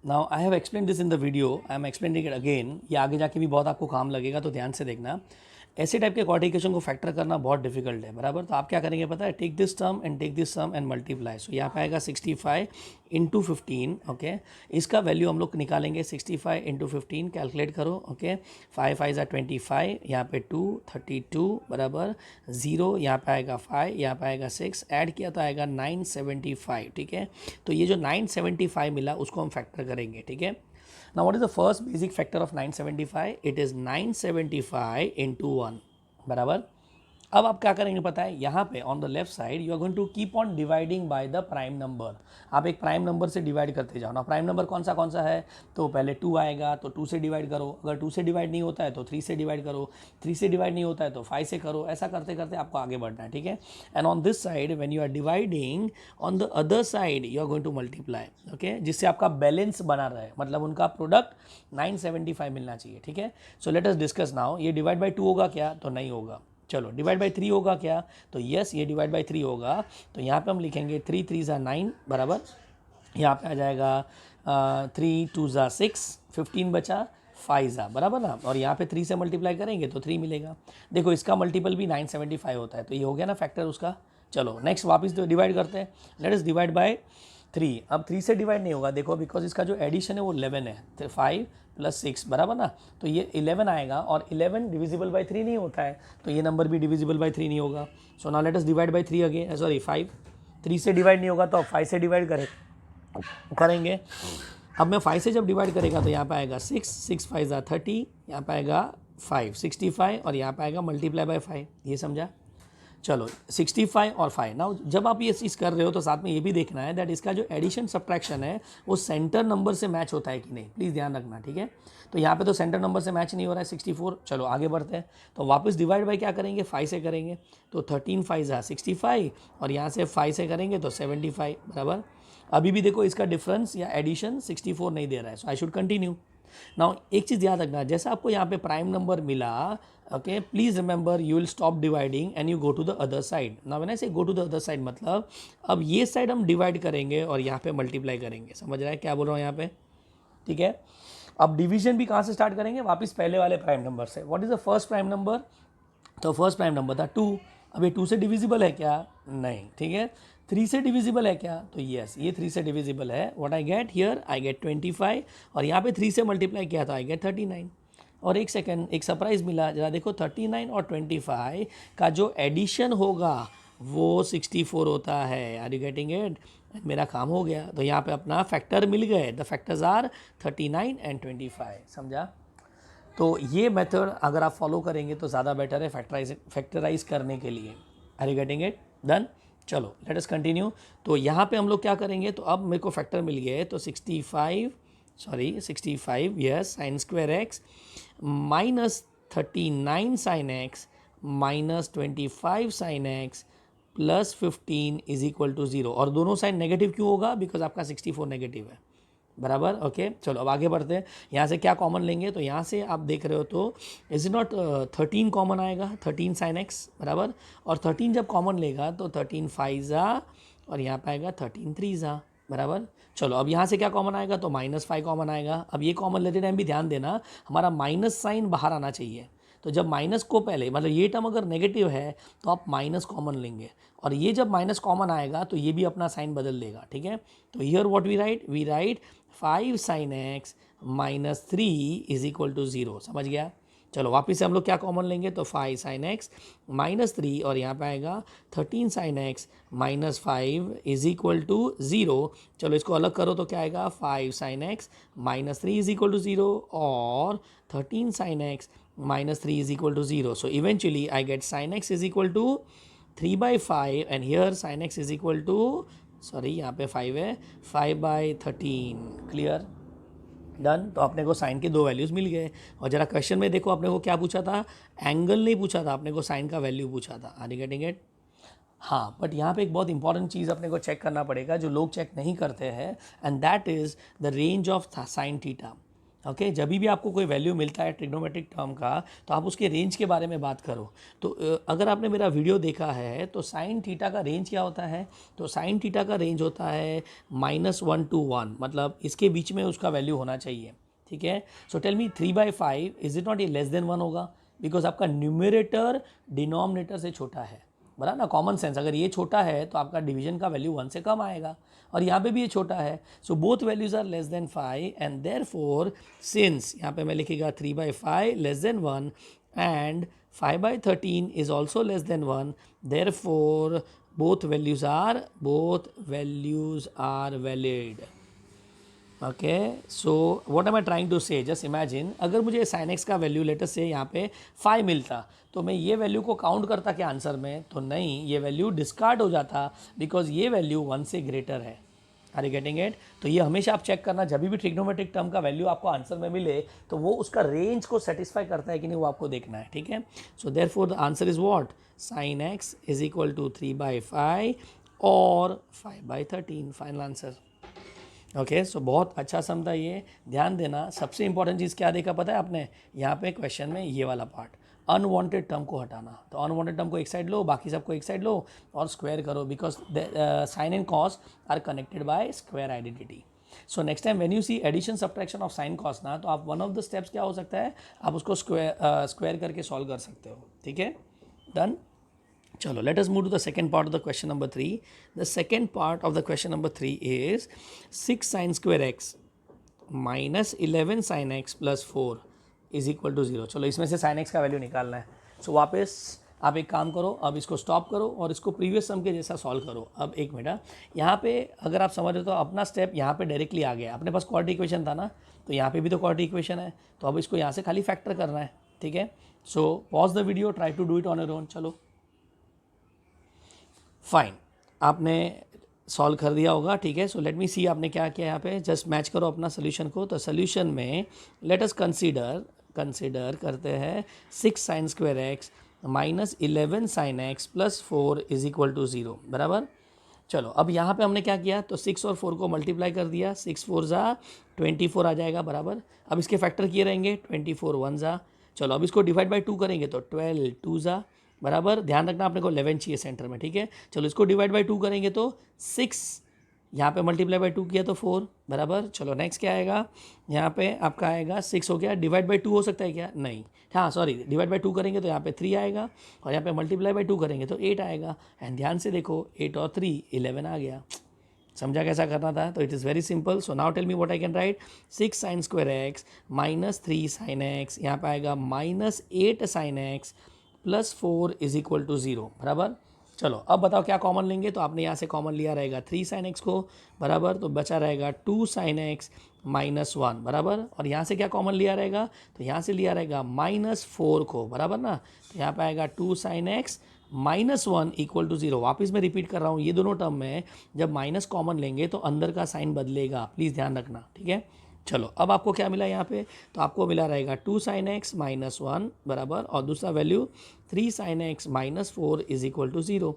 Now I have explain this in the video, I am explaining it again. ये आगे जाके भी बहुत आपको काम लगेगा, तो ध्यान से देखना. ऐसे टाइप के क्वाड्रेटिक इक्वेशन को फैक्टर करना बहुत डिफिकल्ट है बराबर. तो आप क्या करेंगे पता है, take this term and multiply. So यहाँ पे आएगा 65 इंटू 15. ओके, इसका वैल्यू हम लोग निकालेंगे 65 इंटू 15. कैलकुलेट करो. ओके, 5 5 ज़ा 25, यहाँ पे 2 32 बराबर 0, यहाँ पे आएगा 5, यहाँ पे आएगा 6, ऐड किया तो आएगा 975. ठीक है, तो ये जो 975 मिला उसको हम फैक्टर करेंगे. ठीक है, now what is the first basic factor of 975? it is 975 into 1 बराबर. अब आप क्या करेंगे पता है, यहाँ पे on the left side you are going to keep on dividing by the prime number. आप एक प्राइम नंबर से डिवाइड करते जाओ ना. प्राइम नंबर कौन सा है, तो पहले 2 आएगा तो 2 से डिवाइड करो. अगर 2 से डिवाइड नहीं होता है तो 3 से डिवाइड करो. 3 से डिवाइड नहीं होता है तो 5 से करो. ऐसा करते करते आपको आगे बढ़ना है. ठीक है, and on this side when you are dividing, on the other side you are going to multiply. Okay, जिससे आपका बैलेंस बना रहे, मतलब उनका प्रोडक्ट 975 मिलना चाहिए. ठीक है, so let us discuss now. ये डिवाइड बाई 2 होगा क्या, तो नहीं होगा. चलो, डिवाइड बाई 3 होगा क्या, तो यस ये डिवाइड बाई 3 होगा. तो यहाँ पे हम लिखेंगे 3 3 ज़ा 9 बराबर. यहाँ पे आ जाएगा 3 2 ज़ा 6, 15 बचा 5 ज़ा बराबर ना. और यहाँ पे 3 से मल्टीप्लाई करेंगे तो 3 मिलेगा. देखो इसका मल्टीपल भी 975 होता है, तो ये हो गया ना फैक्टर उसका. चलो नेक्स्ट वापस डिवाइड करते हैं. Let us divide by 3. अब 3 से डिवाइड नहीं होगा, देखो बिकॉज इसका जो एडिशन है वो 11 है. तो 5 प्लस 6 बराबर ना, तो ये 11 आएगा, और 11 डिविजिबल बाई 3 नहीं होता है, तो ये नंबर भी डिविजिबल बाई 3 नहीं होगा. सो now let us divide by 3 again, sorry 5. 3 से डिवाइड नहीं होगा तो अब 5 से डिवाइड करेंगे. अब मैं 5 से जब डिवाइड करेगा तो यहाँ पे आएगा 6, 6 5 ज़ा 30, यहाँ पे आएगा 5 65, और यहाँ पे आएगा मल्टीप्लाई बाय 5. ये समझा. चलो 65 और 5. नाउ जब आप ये चीज़ कर रहे हो तो साथ में ये भी देखना है दैट इसका जो एडिशन सब्ट्रैक्शन है वो सेंटर नंबर से मैच होता है कि नहीं, प्लीज़ ध्यान रखना. ठीक है, तो यहाँ पे तो सेंटर नंबर से मैच नहीं हो रहा है 64. चलो आगे बढ़ते हैं. तो वापस डिवाइड बाय क्या करेंगे, 5 से करेंगे. तो 13 5 ज़ा 65, और यहाँ से 5 से करेंगे तो 75 बराबर. अभी भी देखो इसका डिफरेंस या एडिशन 64 नहीं दे रहा है. So I should continue. Now एक चीज़ याद रखना, जैसा आपको यहाँ पे प्राइम नंबर मिला, okay, please remember you will stop dividing and you go to the other side. Now when I say go to the other side, मतलब अब ये साइड हम डिवाइड करेंगे और यहाँ पे मल्टीप्लाई करेंगे. समझ रहा है क्या बोल रहा हूँ यहाँ पे? ठीक है, अब डिवीजन भी कहाँ से स्टार्ट करेंगे, वापस पहले वाले प्राइम नंबर से. What is the first prime number, तो फर्स्ट प्राइम नंबर था 2. अब ये 2 से डिविजिबल है क्या, नहीं. ठीक है, 3 से डिविजिबल है क्या, तो यस ये 3 से डिविजिबल है. What I get here, I gate 25, और यहाँ पे 3 से मल्टीप्लाई किया तो आई गेट 39. और एक सेकेंड, एक सरप्राइज मिला, जरा देखो 39 और 25 का जो एडिशन होगा वो 64 होता है. Are you getting it? मेरा काम हो गया. तो यहाँ पे अपना फैक्टर मिल गए. The factors are 39 and 25. समझा. तो ये मेथड अगर आप फॉलो करेंगे तो ज़्यादा बेटर है फैक्टराइज करने के लिए. Are you getting it? Done. चलो लेट अस कंटिन्यू. तो यहाँ पे हम लोग क्या करेंगे, तो अब मेरे को फैक्टर मिल गए. तो 65 yes sine square x minus 39 sine x minus 25 sine x plus 15 is equal to 0. और दोनों साइन नेगेटिव क्यों होगा, बिकॉज आपका 64 नेगेटिव है बराबर. ओके, चलो अब आगे बढ़ते हैं. यहाँ से क्या कॉमन लेंगे, तो यहाँ से आप देख रहे हो तो इज नॉट 13 कॉमन आएगा, 13 साइन एक्स बराबर. और 13 जब कॉमन लेगा तो 13 5 ज़ा, और यहाँ पे आएगा 13 3 ज़ा बराबर. चलो अब यहाँ से क्या कॉमन आएगा, तो -5 कॉमन आएगा. अब ये कॉमन लेते टाइम भी ध्यान देना, हमारा माइनस साइन बाहर आना चाहिए. तो जब माइनस को पहले, मतलब ये टर्म अगर नेगेटिव है तो आप माइनस कॉमन लेंगे, और ये जब माइनस कॉमन आएगा तो ये भी अपना साइन बदल देगा. ठीक है, तो here what we write 5 sin x minus 3 is equal to 0. समझ गया. चलो वापस से हम लोग क्या कॉमन लेंगे, तो 5 sin x माइनस 3 और यहाँ पे आएगा 13 sin x minus 5 is equal to 0। चलो इसको अलग करो तो क्या आएगा, 5 sin x minus 3 is equal to 0 और 13 sin x minus 3 is equal to 0. So eventually I get sin x is equal to 3 by 5 and here sin x is equal to, sorry यहाँ पे 5 है, 5 by 13। Clear, done. तो अपने को sign के दो values मिल गए। और जरा क्वेश्चन में देखो अपने को क्या पूछा था, एंगल नहीं पूछा था, अपने को साइन का वैल्यू पूछा था। Are you getting it? हाँ, बट यहाँ पे एक बहुत इंपॉर्टेंट चीज़ अपने को चेक करना पड़ेगा जो लोग चेक नहीं करते हैं, and that is the range of sine theta. Okay, जब भी आपको कोई वैल्यू मिलता है ट्रिग्नोमेट्रिक टर्म का, तो आप उसके रेंज के बारे में बात करो। तो अगर आपने मेरा वीडियो देखा है तो साइन थीटा का रेंज क्या होता है, तो साइन थीटा का रेंज होता है -1 to 1, मतलब इसके बीच में उसका वैल्यू होना चाहिए। ठीक है, so tell me 3/5 is it not ये लेस देन 1 होगा, बिकॉज आपका न्यूमरेटर डिनोमिनेटर से छोटा है, बराबर ना, कॉमन सेंस। अगर ये छोटा है तो आपका डिवीजन का वैल्यू 1 से कम आएगा, और यहाँ पे भी ये छोटा है। So both values are less than 5 and therefore since यहाँ पे मैं लिखेगा 3/5 less than 1 and 5/13 is also less than 1, therefore both values are valid. Okay, so what am I trying to say, just imagine अगर मुझे sine x का value later से यहाँ पे 5 मिलता, तो मैं ये वैल्यू को काउंट करता क्या आंसर में, तो नहीं, ये वैल्यू डिस्कार्ड हो जाता, बिकॉज ये वैल्यू 1 से ग्रेटर है। Are you getting it? तो ये हमेशा आप चेक करना, जब भी ट्रिग्नोमेट्रिक टर्म का वैल्यू आपको आंसर में मिले तो वो उसका रेंज को सेटिस्फाई करता है कि नहीं, वो आपको देखना है। ठीक है, so therefore the answer is what, sine x is equal to 3/5 और 5/13, फाइनल आंसर। ओके, सो बहुत अच्छा सम था ये, ध्यान देना। सबसे इंपॉर्टेंट चीज़ क्या देखा पता है आपने यहाँ पे क्वेश्चन में, ये वाला पार्ट, अनवांटेड टर्म को हटाना। तो अनवांटेड टर्म को एक साइड लो, बाकी सबको एक साइड लो और स्क्वायर करो, because sine and cos are connected by square identity. So next time when you see addition subtraction of sine cos ना, तो आप वन ऑफ द स्टेप्स क्या हो सकता है, आप उसको स्क्वायर करके सॉल्व कर सकते हो। ठीक है, डन। चलो, let us move to the second part of the question number 3. The second part of the question number 3 is 6 sin square x minus 11 sin x plus 4 is equal to 0. चलो इसमें से sin x का value निकालना है। सो वापस आप एक काम करो, अब इसको स्टॉप करो और इसको प्रीवियस सम के जैसा सॉल्व करो। अब एक मिनट, यहाँ पे अगर आप समझ रहे हो तो अपना स्टेप यहाँ पे डायरेक्टली आ गया। अपने पास क्वाड्रेटिक इक्वेशन था ना, तो यहाँ पे भी तो क्वाड्रेटिक इक्वेशन है, तो अब इसको यहाँ से खाली फैक्टर करना है। ठीक है, so pause the video, try to do it on your own. चलो फाइन, आपने सॉल्व कर दिया होगा। ठीक है, सो लेट मी सी आपने क्या किया यहाँ पे, जस्ट मैच करो अपना सोल्यूशन को। तो सोल्यूशन में लेट अस कंसीडर करते हैं 6 sin square x minus 11 sin x plus 4 is equal to 0, बराबर। चलो अब यहाँ पे हमने क्या किया, तो 6 और 4 को मल्टीप्लाई कर दिया, 6 4 ज़ा 24 आ जाएगा, बराबर। अब इसके फैक्टर किए रहेंगे, 24 1 ज़ा। चलो अब इसको डिवाइड बाई 2 करेंगे तो 12 2 ज़ा, बराबर। ध्यान रखना अपने को 11 चाहिए सेंटर में। ठीक है, चलो इसको डिवाइड बाई 2 करेंगे तो 6, यहाँ पे मल्टीप्लाई बाई 2 किया तो 4, बराबर। चलो नेक्स्ट क्या आएगा, यहाँ पे आपका आएगा 6 हो गया, डिवाइड बाई 2 हो सकता है क्या, नहीं, हाँ सॉरी, डिवाइड बाई 2 करेंगे तो यहाँ पे 3 आएगा, और यहाँ पे मल्टीप्लाई बाई 2 करेंगे तो 8 आएगा। एंड ध्यान से देखो 8 और 3 11 आ गया। समझा कैसा करना था? तो it is very simple. So now tell me what I can write, 6 sin square x minus 3 sin x, यहाँ पे आएगा minus 8 sin x plus 4 is equal to 0, बराबर। चलो अब बताओ क्या कॉमन लेंगे, तो आपने यहाँ से कॉमन लिया रहेगा 3 sin x को, बराबर, तो बचा रहेगा 2 sin x माइनस 1, बराबर। और यहाँ से क्या कॉमन लिया रहेगा, तो यहाँ से लिया रहेगा माइनस 4 को, बराबर ना, तो यहाँ पे आएगा 2 sin x minus 1 equal to 0। वापस मैं रिपीट कर रहा हूँ, ये दोनों टर्म में जब माइनस कॉमन लेंगे तो अंदर का साइन बदलेगा, प्लीज़ ध्यान रखना। ठीक है, चलो अब आपको क्या मिला यहाँ पे, तो आपको मिला रहेगा 2 sin x माइनस 1, बराबर, और दूसरा value 3 sin x minus 4 is equal to 0।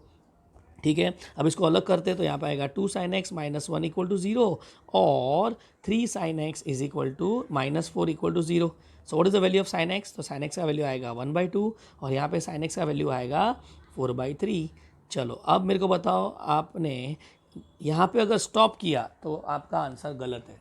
ठीक है, अब इसको अलग करते हैं तो यहाँ पे आएगा 2 sin x minus 1 equal to 0 और 3 sin x is equal to minus 4 equal to 0। So what is the value of sin x, तो sin x का वैल्यू आएगा 1/2 और यहाँ पे sin x का वैल्यू आएगा 4/3। चलो अब मेरे को बताओ, आपने यहाँ पे अगर स्टॉप किया तो आपका आंसर गलत है।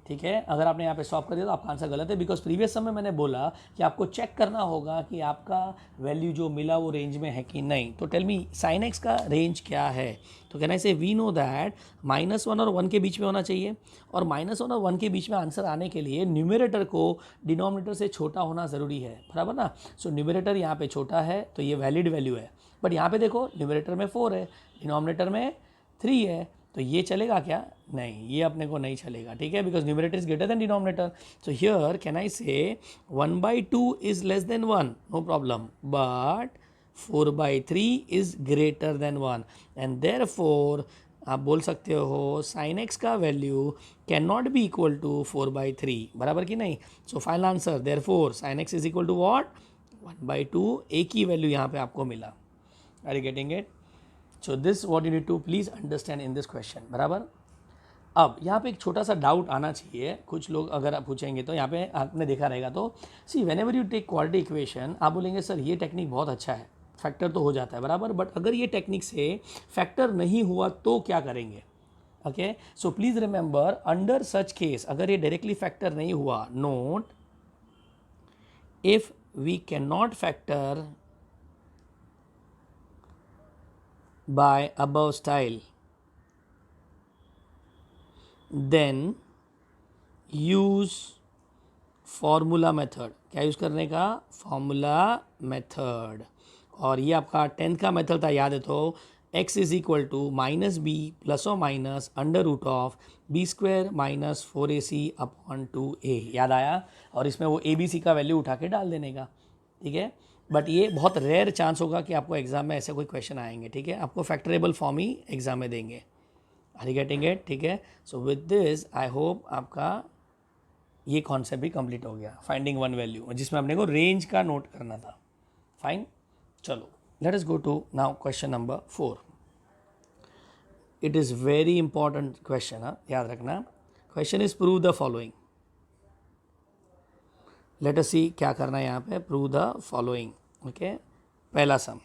ठीक है। अगर आपने यहाँ पे स्टॉप कर दिया तो आपका आंसर गलत है, बिकॉज प्रीवियस समय मैंने बोला कि आपको चेक करना होगा कि आपका वैल्यू जो मिला वो रेंज में है कि नहीं। तो टेल मी साइन एक्स का रेंज क्या है। तो कहना से वी नो दैट -1 और 1 के बीच में होना चाहिए, और -1 और 1 के बीच में आंसर आने के लिए न्यूमरेटर को डिनोमिनेटर से छोटा होना ज़रूरी है, बराबर ना। सो न्यूमरेटर यहाँ पे छोटा है तो ये वैलिड वैल्यू है, बट यहाँ पे देखो न्यूमरेटर में 4 है, डिनोमिनेटर में 3 है, तो ये चलेगा क्या? नहीं, ये अपने को नहीं चलेगा, ठीक है, because numerator is greater than denominator. So here can I say 1/2 is less than 1, no problem, but 4/3 is greater than 1, and therefore आप बोल सकते हो साइन एक्स का value can not be equal to 4/3, बराबर कि नहीं। So final answer therefore sine x is equal to what? 1/2। एक ही वैल्यू यहाँ पे आपको मिला। Are you getting it? So this what you need to please understand in this question, बराबर। अब यहाँ पे एक छोटा सा डाउट आना चाहिए, कुछ लोग अगर आप पूछेंगे तो यहाँ पे आपने देखा रहेगा, तो see whenever you take quality equation आप बोलेंगे सर ये टेक्निक बहुत अच्छा है, फैक्टर तो हो जाता है, बराबर, बट अगर ये टेक्निक से फैक्टर नहीं हुआ तो क्या करेंगे? Okay, so please remember under such case अगर ये डायरेक्टली फैक्टर नहीं हुआ, note if we can not factor by above style, then use formula method। क्या यूज़ करने का? Formula method. और ये आपका 10th का मेथड था, याद है तो x is equal to -b plus और minus √b² - 4ac upon 2a, याद आया। और इसमें वो abc का वैल्यू उठा के डाल देने का, ठीक है। बट ये बहुत रेयर चांस होगा कि आपको एग्जाम में ऐसे कोई क्वेश्चन आएंगे, ठीक है, आपको फैक्टरेबल फॉर्म ही एग्जाम में देंगे। Are you getting it? ठीक है। So with this I hope आपका ये कॉन्सेप्ट भी कंप्लीट हो गया, फाइंडिंग वन वैल्यू, जिसमें अपने को रेंज का नोट करना था। फाइन, चलो let us go to now question number 4। It is very important question, याद रखना। Question is prove the following. Let us see क्या करना है यहाँ पे, प्रूव द फॉलोइंग। ओके, पहला सम।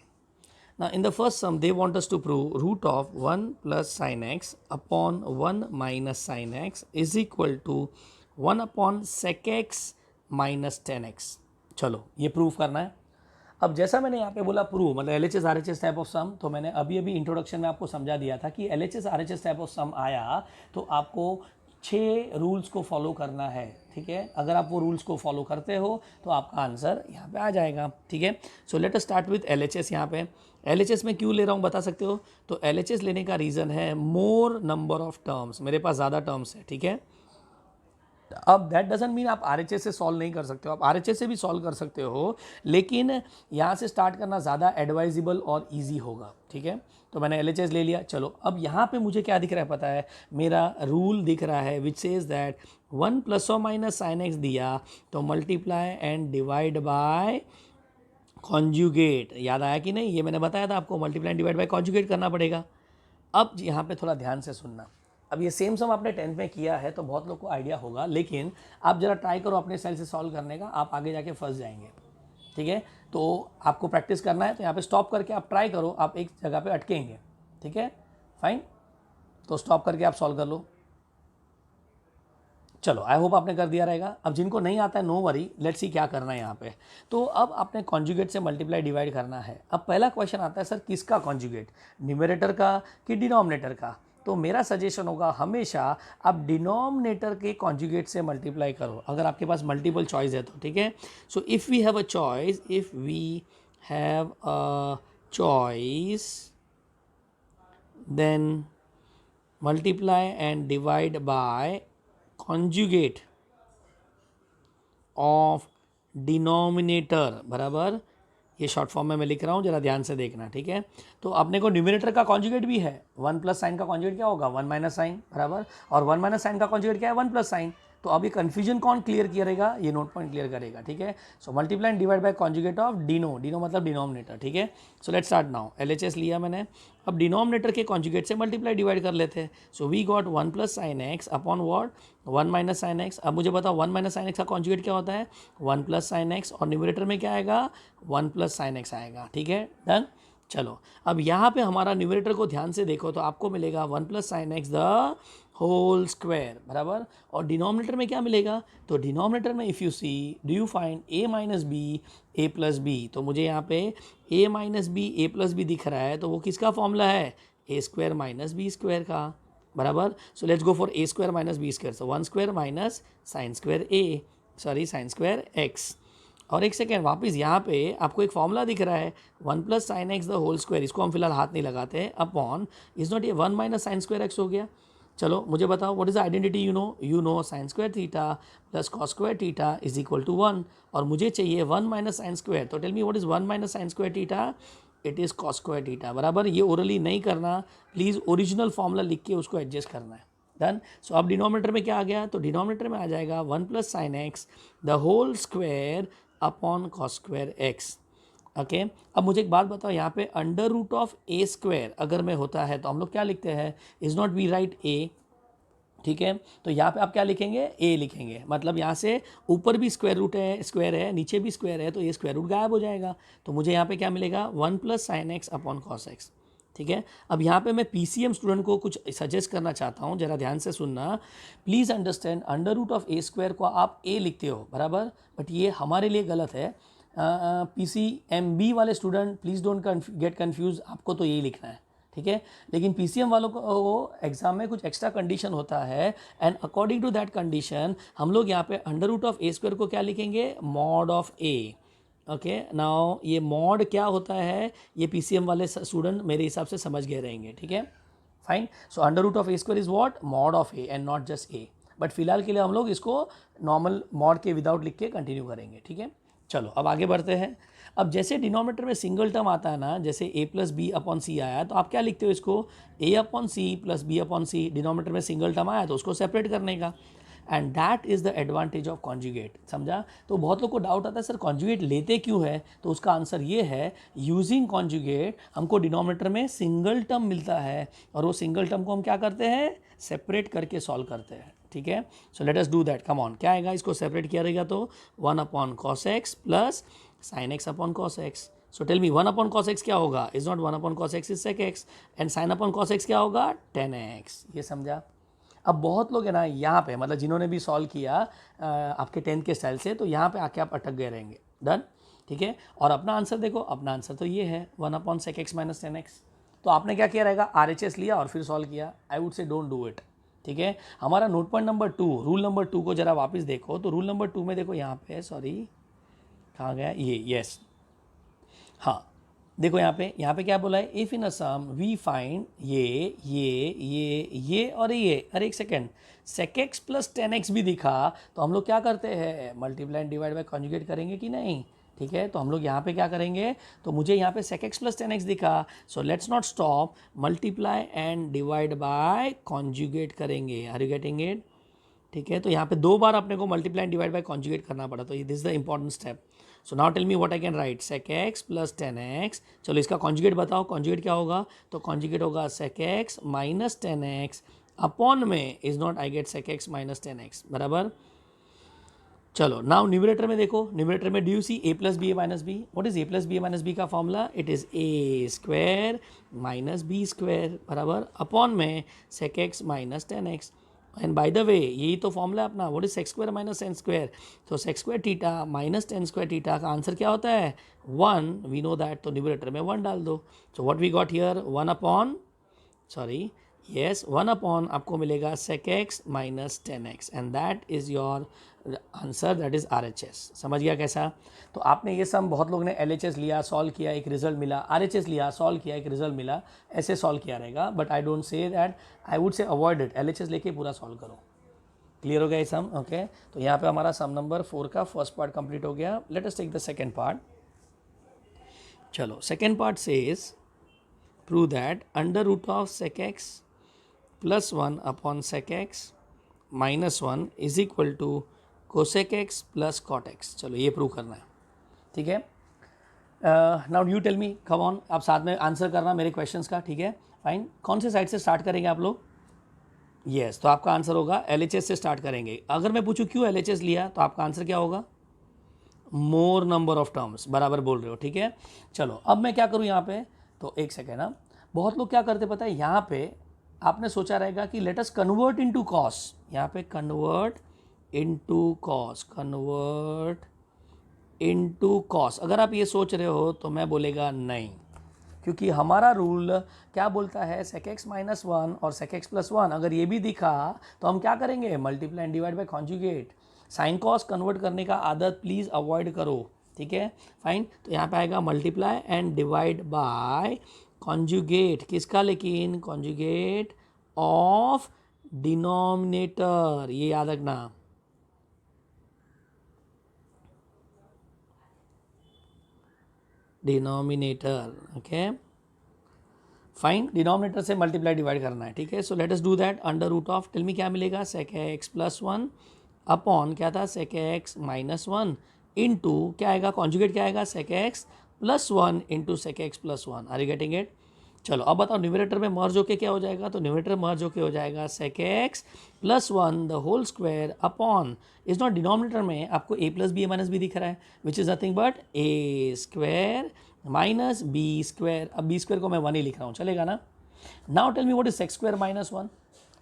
Now in the first sum they want us to prove root of 1 plus sin x upon 1 minus sin x is equal to 1 upon sec x minus 10x। चलो ये prove करना है। अब जैसा मैंने यहाँ पे बोला प्रूव मतलब LHS RHS टाइप ऑफ सम, तो मैंने अभी इंट्रोडक्शन में आपको समझा दिया था कि LHS RHS टाइप ऑफ सम आया तो आपको 6 रूल्स को फॉलो करना है, ठीक है। अगर आप वो रूल्स को फॉलो करते हो तो आपका आंसर यहाँ पे आ जाएगा, ठीक है। So let us start with LHS। यहाँ पे LHS में क्यों ले रहा हूँ बता सकते हो? तो LHS लेने का रीज़न है मोर नंबर ऑफ टर्म्स, मेरे पास ज़्यादा टर्म्स है, ठीक है। अब दैट डजंट मीन आप RHS से सॉल्व नहीं कर सकते हो, आप RHS से भी सॉल्व कर सकते हो, लेकिन यहाँ से स्टार्ट करना ज़्यादा एडवाइजेबल और इजी होगा, ठीक है। तो मैंने LHS ले लिया। चलो अब यहाँ पे मुझे क्या दिख रहा है पता है? मेरा रूल दिख रहा है विच सेज दैट 1 प्लस और माइनस साइन एक्स दिया तो multiply and divide by conjugate. याद आया कि नहीं? ये मैंने बताया था आपको, multiply and divide by conjugate करना पड़ेगा। अब यहाँ पे थोड़ा ध्यान से सुनना। अब ये सेम सम आपने 10th में किया है तो बहुत लोग को आइडिया होगा, लेकिन आप जरा ट्राई करो अपने स्टाइल से सॉल्व करने का, आप आगे जाके फंस जाएंगे, ठीक है। तो आपको प्रैक्टिस करना है, तो यहाँ पे स्टॉप करके आप ट्राई करो, आप एक जगह पे अटकेंगे, ठीक है। फाइन, तो स्टॉप करके आप सॉल्व कर लो। चलो आई होप आपने कर दिया रहेगा। अब जिनको नहीं आता है नो वरी, लेट्स सी क्या करना है यहाँ पे। तो अब आपने कॉन्जुगेट से मल्टीप्लाई डिवाइड करना है। अब पहला क्वेश्चन आता है सर किसका कॉन्जुगेट, न्यूमरेटर का कि डिनोमिनेटर का? तो मेरा सजेशन होगा हमेशा आप डिनोमिनेटर के कॉन्जुगेट से मल्टीप्लाई करो, अगर आपके पास मल्टीपल चॉइस है तो, ठीक है। So if we have a choice, if we have a choice then multiply and divide by conjugate of denominator, बराबर। ये शॉर्ट फॉर्म में मैं लिख रहा हूँ, जरा ध्यान से देखना, ठीक है। तो अपने को न्यूमरेटर का कॉन्जुगेट भी है, 1 प्लस साइन का कॉन्जुगेट क्या होगा? 1 माइनस साइन, बराबर। और 1 माइनस साइन का कॉन्जुगेट क्या है? 1 प्लस साइन। तो अभी कन्फ्यूजन कौन क्लियर करेगा? ये नोट पॉइंट क्लियर करेगा, ठीक है। So multiply and divide by conjugate of Dino, Dino मतलब डिनोमिनेटर, ठीक है। सो लेट्स स्टार्ट नाउ। LHS लिया मैंने, अब डिनोमिनेटर के कॉन्जुगेट से मल्टीप्लाई डिवाइड कर लेते हैं। So we got 1 plus sine x upon what? 1 minus sine x. अब मुझे बताओ 1 माइनस साइन एक्स का कॉन्जुगेट क्या होता है? 1 प्लस साइन एक्स, और न्यूमरेटर में क्या आएगा? 1 प्लस साइन एक्स आएगा, ठीक है, डन। चलो अब यहाँ पे हमारा न्यूमरेटर को ध्यान से देखो तो आपको मिलेगा 1 plus sine x the whole square बराबर। और डिनोमिनेटर में क्या मिलेगा, तो डिनोमिनेटर में if you see do you find a minus b a plus b, तो मुझे यहाँ पे a minus b a plus b दिख रहा है, तो वो किसका फॉर्मूला है, a square minus B square का बराबर। So let's go for a square minus B square, so 1 square minus sine square A, sorry sine square x. और एक सेकेंड वापस यहाँ पे आपको एक फॉर्मूला दिख रहा है 1 plus sine x the whole square, इसको हम फिलहाल हाथ नहीं लगाते हैं, अपॉन इज नॉट ये 1 माइनस साइन स्क्वायर एक्स हो गया। चलो मुझे बताओ what is the identity, you know sine square theta plus cos square theta is equal to 1, और मुझे चाहिए 1 माइनस साइन स्क्वायर, तो tell me what is 1 minus sine square theta, it is cos square theta बराबर। ये orally नहीं करना please, original formula लिख के उसको एडजस्ट करना है। डन। सो अब डिनोमिनेटर में क्या आ गया, तो डिनोमिनेटर में आ जाएगा 1 plus sine x the whole square upon cos square x. Okay अब मुझे एक बात बताओ, यहाँ पे under root of a square अगर में होता है तो हम लोग क्या लिखते हैं, इज़ नॉट वी राइट ए, ठीक है। तो यहाँ पे आप क्या लिखेंगे, ए लिखेंगे, मतलब यहाँ से ऊपर भी स्क्वायर है नीचे भी स्क्वायर है, तो ये स्क्वायर रूट गायब हो जाएगा। तो मुझे यहाँ पे क्या मिलेगा 1 plus sine x upon cos x, ठीक है। अब यहाँ पे मैं पीसीएम स्टूडेंट को कुछ सजेस्ट करना चाहता हूँ, जरा ध्यान से सुनना please understand, under root of a square को आप ए लिखते हो बराबर, बट ये हमारे लिए गलत है। पीसीएमबी वाले student please don't get confuse, आपको तो यही लिखना है, ठीक है। लेकिन पीसीएम वालों को एग्जाम में कुछ एक्स्ट्रा कंडीशन होता है, and according to that condition हम लोग यहाँ पे under root of a square को क्या लिखेंगे, mod of a. Okay now ये मॉड क्या होता है, ये पीसीएम वाले स्टूडेंट मेरे हिसाब से समझ गए रहेंगे, ठीक है fine. So under root of a square is what, mod of a and not just a, but फिलहाल के लिए हम लोग इसको नॉर्मल मॉड के विदाउट लिख के कंटिन्यू करेंगे, ठीक है। चलो अब आगे बढ़ते हैं। अब जैसे डिनोमिनेटर में सिंगल टर्म आता है ना, जैसे A plus B upon C आया, तो आप क्या लिखते हो इसको, A upon C plus B upon C, denominator में सिंगल टर्म आया तो उसको सेपरेट करने का, and that is the advantage of conjugate, समझा। तो बहुत लोग को डाउट आता है सर कॉन्जुगेट लेते क्यों है, तो उसका आंसर ये है, यूजिंग कॉन्जुगेट हमको डिनोमिनेटर में सिंगल टर्म मिलता है, और वो सिंगल टर्म को हम क्या करते हैं, सेपरेट करके सॉल्व करते हैं, ठीक है। So let us do that, come on. क्या आएगा, इसको सेपरेट किया रहेगा तो 1 upon cos x plus sine x upon cos x. So tell me 1 upon cos x क्या होगा, is not 1 upon cos x is sec x, and sine upon cos x क्या होगा, 10x, ये समझा। अब बहुत लोग है ना यहाँ पे, मतलब जिन्होंने भी सॉल्व किया आपके 10th के स्टाइल से, तो यहाँ पे आके आप अटक गए रहेंगे। डन, ठीक है। और अपना आंसर देखो, अपना आंसर तो ये है 1 upon sec x minus 10x। तो आपने क्या किया रहेगा, RHS लिया और फिर सॉल्व किया। I would say don't do it, ठीक है। हमारा note point number 2, rule number 2 को जरा वापस देखो, तो रूल नंबर 2 में देखो यहाँ पे, सॉरी कहाँ गया ये, यस हाँ देखो यहाँ पे क्या बोला है, if in a sum we find ये और ये, अरे एक सेकेंड, सेक एक्स प्लस 10x भी दिखा, तो हम लोग क्या करते हैं, multiply and divide by conjugate करेंगे कि नहीं, ठीक है। तो हम लोग यहाँ पे क्या करेंगे, तो मुझे यहाँ पे सेक एक्स प्लस 10x दिखा, so let's not stop, multiply and divide by conjugate करेंगे, आर यू गेटिंग इट, ठीक है। तो यहाँ पे 2 बार अपने को multiply and divide by conjugate करना पड़ा, तो this is the important step. So now tell me what I can write, sec x plus 10x, चलो इसका कॉन्जुगेट बताओ, कॉन्जुगेट क्या होगा, तो कॉन्जुगेट होगा sec x minus 10x upon में is not I get sec x minus 10x बराबर। चलो नाउ न्यूमरेटर में देखो, न्यूमरेटर में do you see A plus B A minus B, what is A plus B A minus B का formula, it is A square minus B square बराबर, upon में sec x minus 10x। And by the way यही तो formula है अपना, what is sec square minus tan square, तो sec square theta minus 10 square theta का answer क्या होता है 1, वी नो दैट, तो न्यूमरेटर में 1 डाल दो। So what we got here 1 upon, sorry yes 1 upon आपको मिलेगा sec x minus 10x, and that is your answer, that is RHS। समझ गया कैसा, तो आपने ये सम, बहुत लोग ने LHS लिया सॉल्व किया एक रिजल्ट मिला, RHS लिया सॉल्व किया एक रिजल्ट मिला, ऐसे सॉल्व किया रहेगा, but I don't say that, I would say avoid it, LHS लेके पूरा सॉल्व करो। क्लियर हो गया ये सम, ओके। तो यहाँ पे हमारा सम नंबर 4 का फर्स्ट पार्ट कंप्लीट हो गया। Let us take the second part. चलो second part says prove that under root of sec x plus 1 upon sec x minus 1 is equal to cosec X plus cot X. चलो ये prove करना है, ठीक है। Now you tell me, come on, आप साथ में आंसर करना मेरे क्वेश्चंस का, ठीक है फाइन। कौन से साइड से स्टार्ट करेंगे आप लोग, यस तो आपका आंसर होगा LHS से स्टार्ट करेंगे। अगर मैं पूछूं क्यों LHS लिया, तो आपका आंसर क्या होगा, मोर नंबर ऑफ टर्म्स, बराबर बोल रहे हो, ठीक है। चलो अब मैं क्या करूं यहाँ पे, तो एक सेकेंड ना, बहुत लोग क्या करते पता है, यहाँ पे आपने सोचा रहेगा कि let us convert into cos, यहाँ पे convert into cos, convert into cos. अगर आप ये सोच रहे हो तो मैं बोलेगा नहीं, क्योंकि हमारा रूल क्या बोलता है, sec x माइनस वन और sec x प्लस वन अगर ये भी दिखा तो हम क्या करेंगे, multiply and divide by conjugate. Sine cos convert करने का आदत प्लीज़ अवॉइड करो, ठीक है, फाइन। तो यहाँ पे आएगा multiply and divide by conjugate, किसका, लेकिन कॉन्जुगेट ऑफ डिनोमिनेटर, ये याद रखना। डिनोमिनेटर, ओके फाइन, डिनोमिनेटर से मल्टीप्लाई डिवाइड करना है, ठीक है। So let us do that. Under root of, tell me क्या मिलेगा, sec x plus one upon क्या था, sec x minus one into क्या आएगा, कॉन्जुगेट क्या आएगा, sec x plus one into sec x plus one. Are you getting it? चलो अब बताओ न्यूमरेटर में मर्ज होके क्या हो जाएगा, तो न्यूमरेटर मर्ज होके हो जाएगा sec x plus one the whole square upon, is not denominator में आपको a plus b minus b दिख रहा है, which is nothing but a square minus B square. अब बी स्क्वायर को मैं वन ही लिख रहा हूँ, चलेगा ना। Now tell me what is sec square minus one.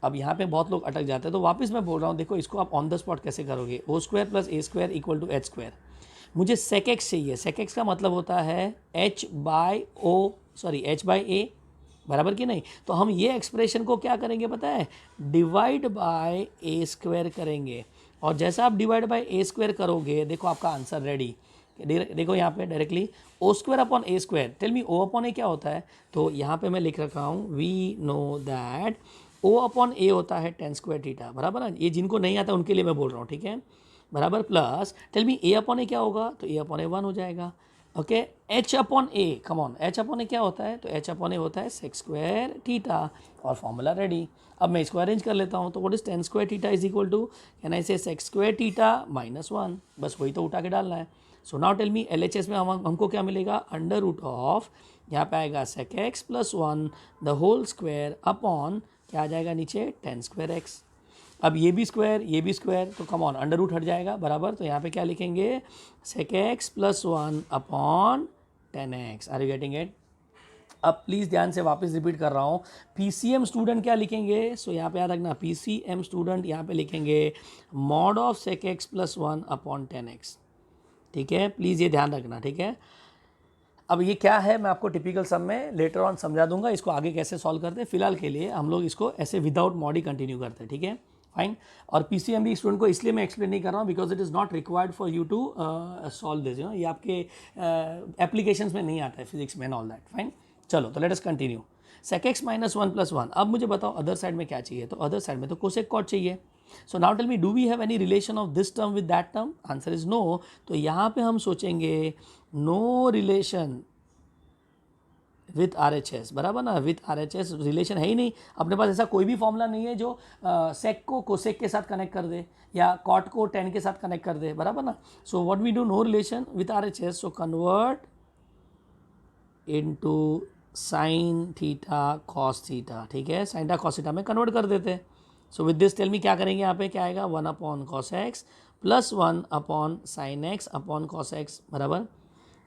अब यहाँ पे बहुत लोग अटक जाते हैं, तो वापस मैं बोल रहा हूँ, देखो इसको आप ऑन द स्पॉट कैसे करोगे, o square plus a square equal to H square. मुझे सेक एक्स चाहिए, सेक एक्स का मतलब होता है H by O, sorry H by A, बराबर कि नहीं। तो हम ये एक्सप्रेशन को क्या करेंगे पता है, डिवाइड बाय ए स्क्वायर करेंगे, और जैसा आप डिवाइड बाय ए स्क्वायर करोगे, देखो आपका आंसर रेडी। देखो यहाँ पे directly O square upon A square, tell me O upon A क्या होता है, तो यहाँ पे मैं लिख रखा हूँ, we know that O upon A होता है टेन स्क्वायर थीटा, बराबर ना। ये जिनको नहीं आता उनके लिए मैं बोल रहा हूँ, ठीक है, बराबर। Plus tell me A upon A क्या होगा, तो ए अपॉन ए वन हो जाएगा, okay. H upon A, come on, H upon A क्या होता है, तो एच अपॉन ए होता है सेक्स स्क्वायर थीटा, और फॉर्मूला रेडी। अब मैं इसको अरेंज कर लेता हूँ, तो what is tan square theta is equal to, can I say sec square theta minus one, बस वही तो उठा के डालना है। So now tell me L H S में हमको क्या मिलेगा, अंडर रूट ऑफ, यहाँ पे आएगा sec x plus one the whole square upon क्या आ जाएगा नीचे, टेन स्क्वायर एक्स। अब ये भी स्क्वायर, तो कम ऑन अंडर रूट हट जाएगा, बराबर। तो यहाँ पे क्या लिखेंगे, sec x plus one upon ten x. Are you getting it? अब प्लीज़ ध्यान से वापस रिपीट कर रहा हूँ, पीसीएम स्टूडेंट क्या लिखेंगे, सो यहाँ पे याद रखना, पीसीएम स्टूडेंट यहाँ पे लिखेंगे mod of sec x plus one upon ten x, ठीक है, प्लीज़ ये ध्यान रखना, ठीक है। अब ये क्या है मैं आपको टिपिकल सम में लेटर ऑन समझा दूंगा, इसको आगे कैसे सॉल्व करते हैं। फिलहाल के लिए हम लोग इसको ऐसे विदाउट मॉड ही कंटिन्यू करते हैं, ठीक है, फाइन। और पीसीएमबी स्टूडेंट को इसलिए मैं एक्सप्लेन नहीं कर रहा हूँ because it is not required for you to solve this, ये आपके एप्लीकेशंस में नहीं आता है, फिजिक्स में एंड ऑल दैट, फाइन। चलो तो let us continue. Sec x minus one plus one, अब मुझे बताओ अदर साइड में क्या चाहिए, तो अदर साइड में तो कोसेक कॉट चाहिए। So now tell me, do we have any relation of this term with that term, answer is no. तो यहाँ पे हम सोचेंगे no relation with R H S, बराबर ना, with R H S relation है ही नहीं अपने पास, ऐसा कोई भी फॉर्मूला नहीं है जो सेक को कोसेक के साथ कनेक्ट कर दे या कॉट को टेन के साथ कनेक्ट कर दे, बराबर ना। So what we do, no relation with R H S, so convert into sine theta cos theta, ठीक है, साइन थीटा कॉस थीटा में कन्वर्ट कर देते हैं। So with this tell me क्या करेंगे, यहाँ पे क्या आएगा, one upon cos x plus one upon sine x upon cos x, बराबर।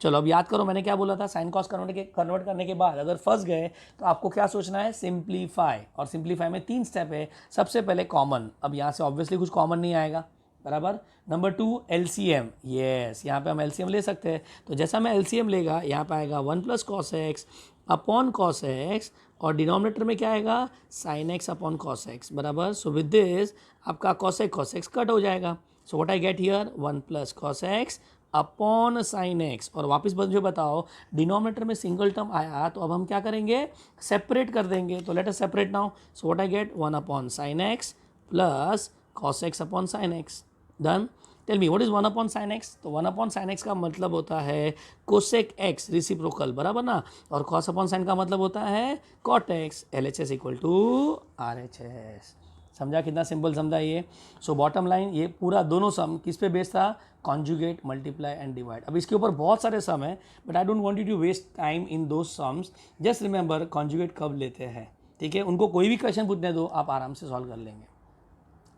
चलो अब याद करो मैंने क्या बोला था, साइन कॉस कन्वर्ट करने के बाद अगर फंस गए तो आपको क्या सोचना है, सिंप्लीफाई, और सिंप्लीफाई में तीन स्टेप है। सबसे पहले कॉमन, अब यहाँ से ऑब्वियसली कुछ कॉमन नहीं आएगा, बराबर। नंबर टू एलसीएम, यस यहाँ पे हम एलसीएम ले सकते हैं, तो जैसा मैं एलसीएम लेगा यहाँ पे आएगा one plus cos x upon cos x, और डिनोमिनेटर में क्या आएगा, sign x upon cos x, बराबर। सो विद दिस आपका कॉस एक्स कट हो जाएगा। सो what I get here, one plus cos x upon sine x, और वापस मुझे बताओ डिनोमिनेटर में सिंगल टर्म आया तो अब हम क्या करेंगे, सेपरेट कर देंगे। तो let us separate now, so what I get, one upon sine x plus cos x upon sine x, done. Tell me what is one upon sine x, तो वन अपॉन साइन एक्स का मतलब होता है cosec x reciprocal, बराबर ना, और cos upon sine का मतलब होता है cot x, L H S equal to R H S. समझा, कितना सिंपल समझा ये। सो बॉटम लाइन ये पूरा दोनों सम किस पे बेस्ड था, कॉन्जुगेट, मल्टीप्लाई एंड डिवाइड। अब इसके ऊपर बहुत सारे सम है, but I don't want you to waste time in those sums, just remember conjugate कब लेते हैं, ठीक है। उनको कोई भी क्वेश्चन पूछने दो, आप आराम से सॉल्व कर लेंगे,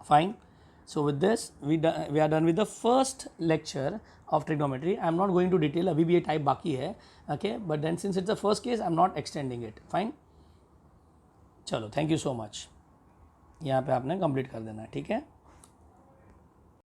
fine. So with this we are done with the first lecture of trigonometry. I am not going to detail, अभी भी ये टाइप बाकी है, okay, but then since it's the first case I am not extending it, fine. चलो thank you so much, यहाँ पे आपने complete कर देना है, ठीक है।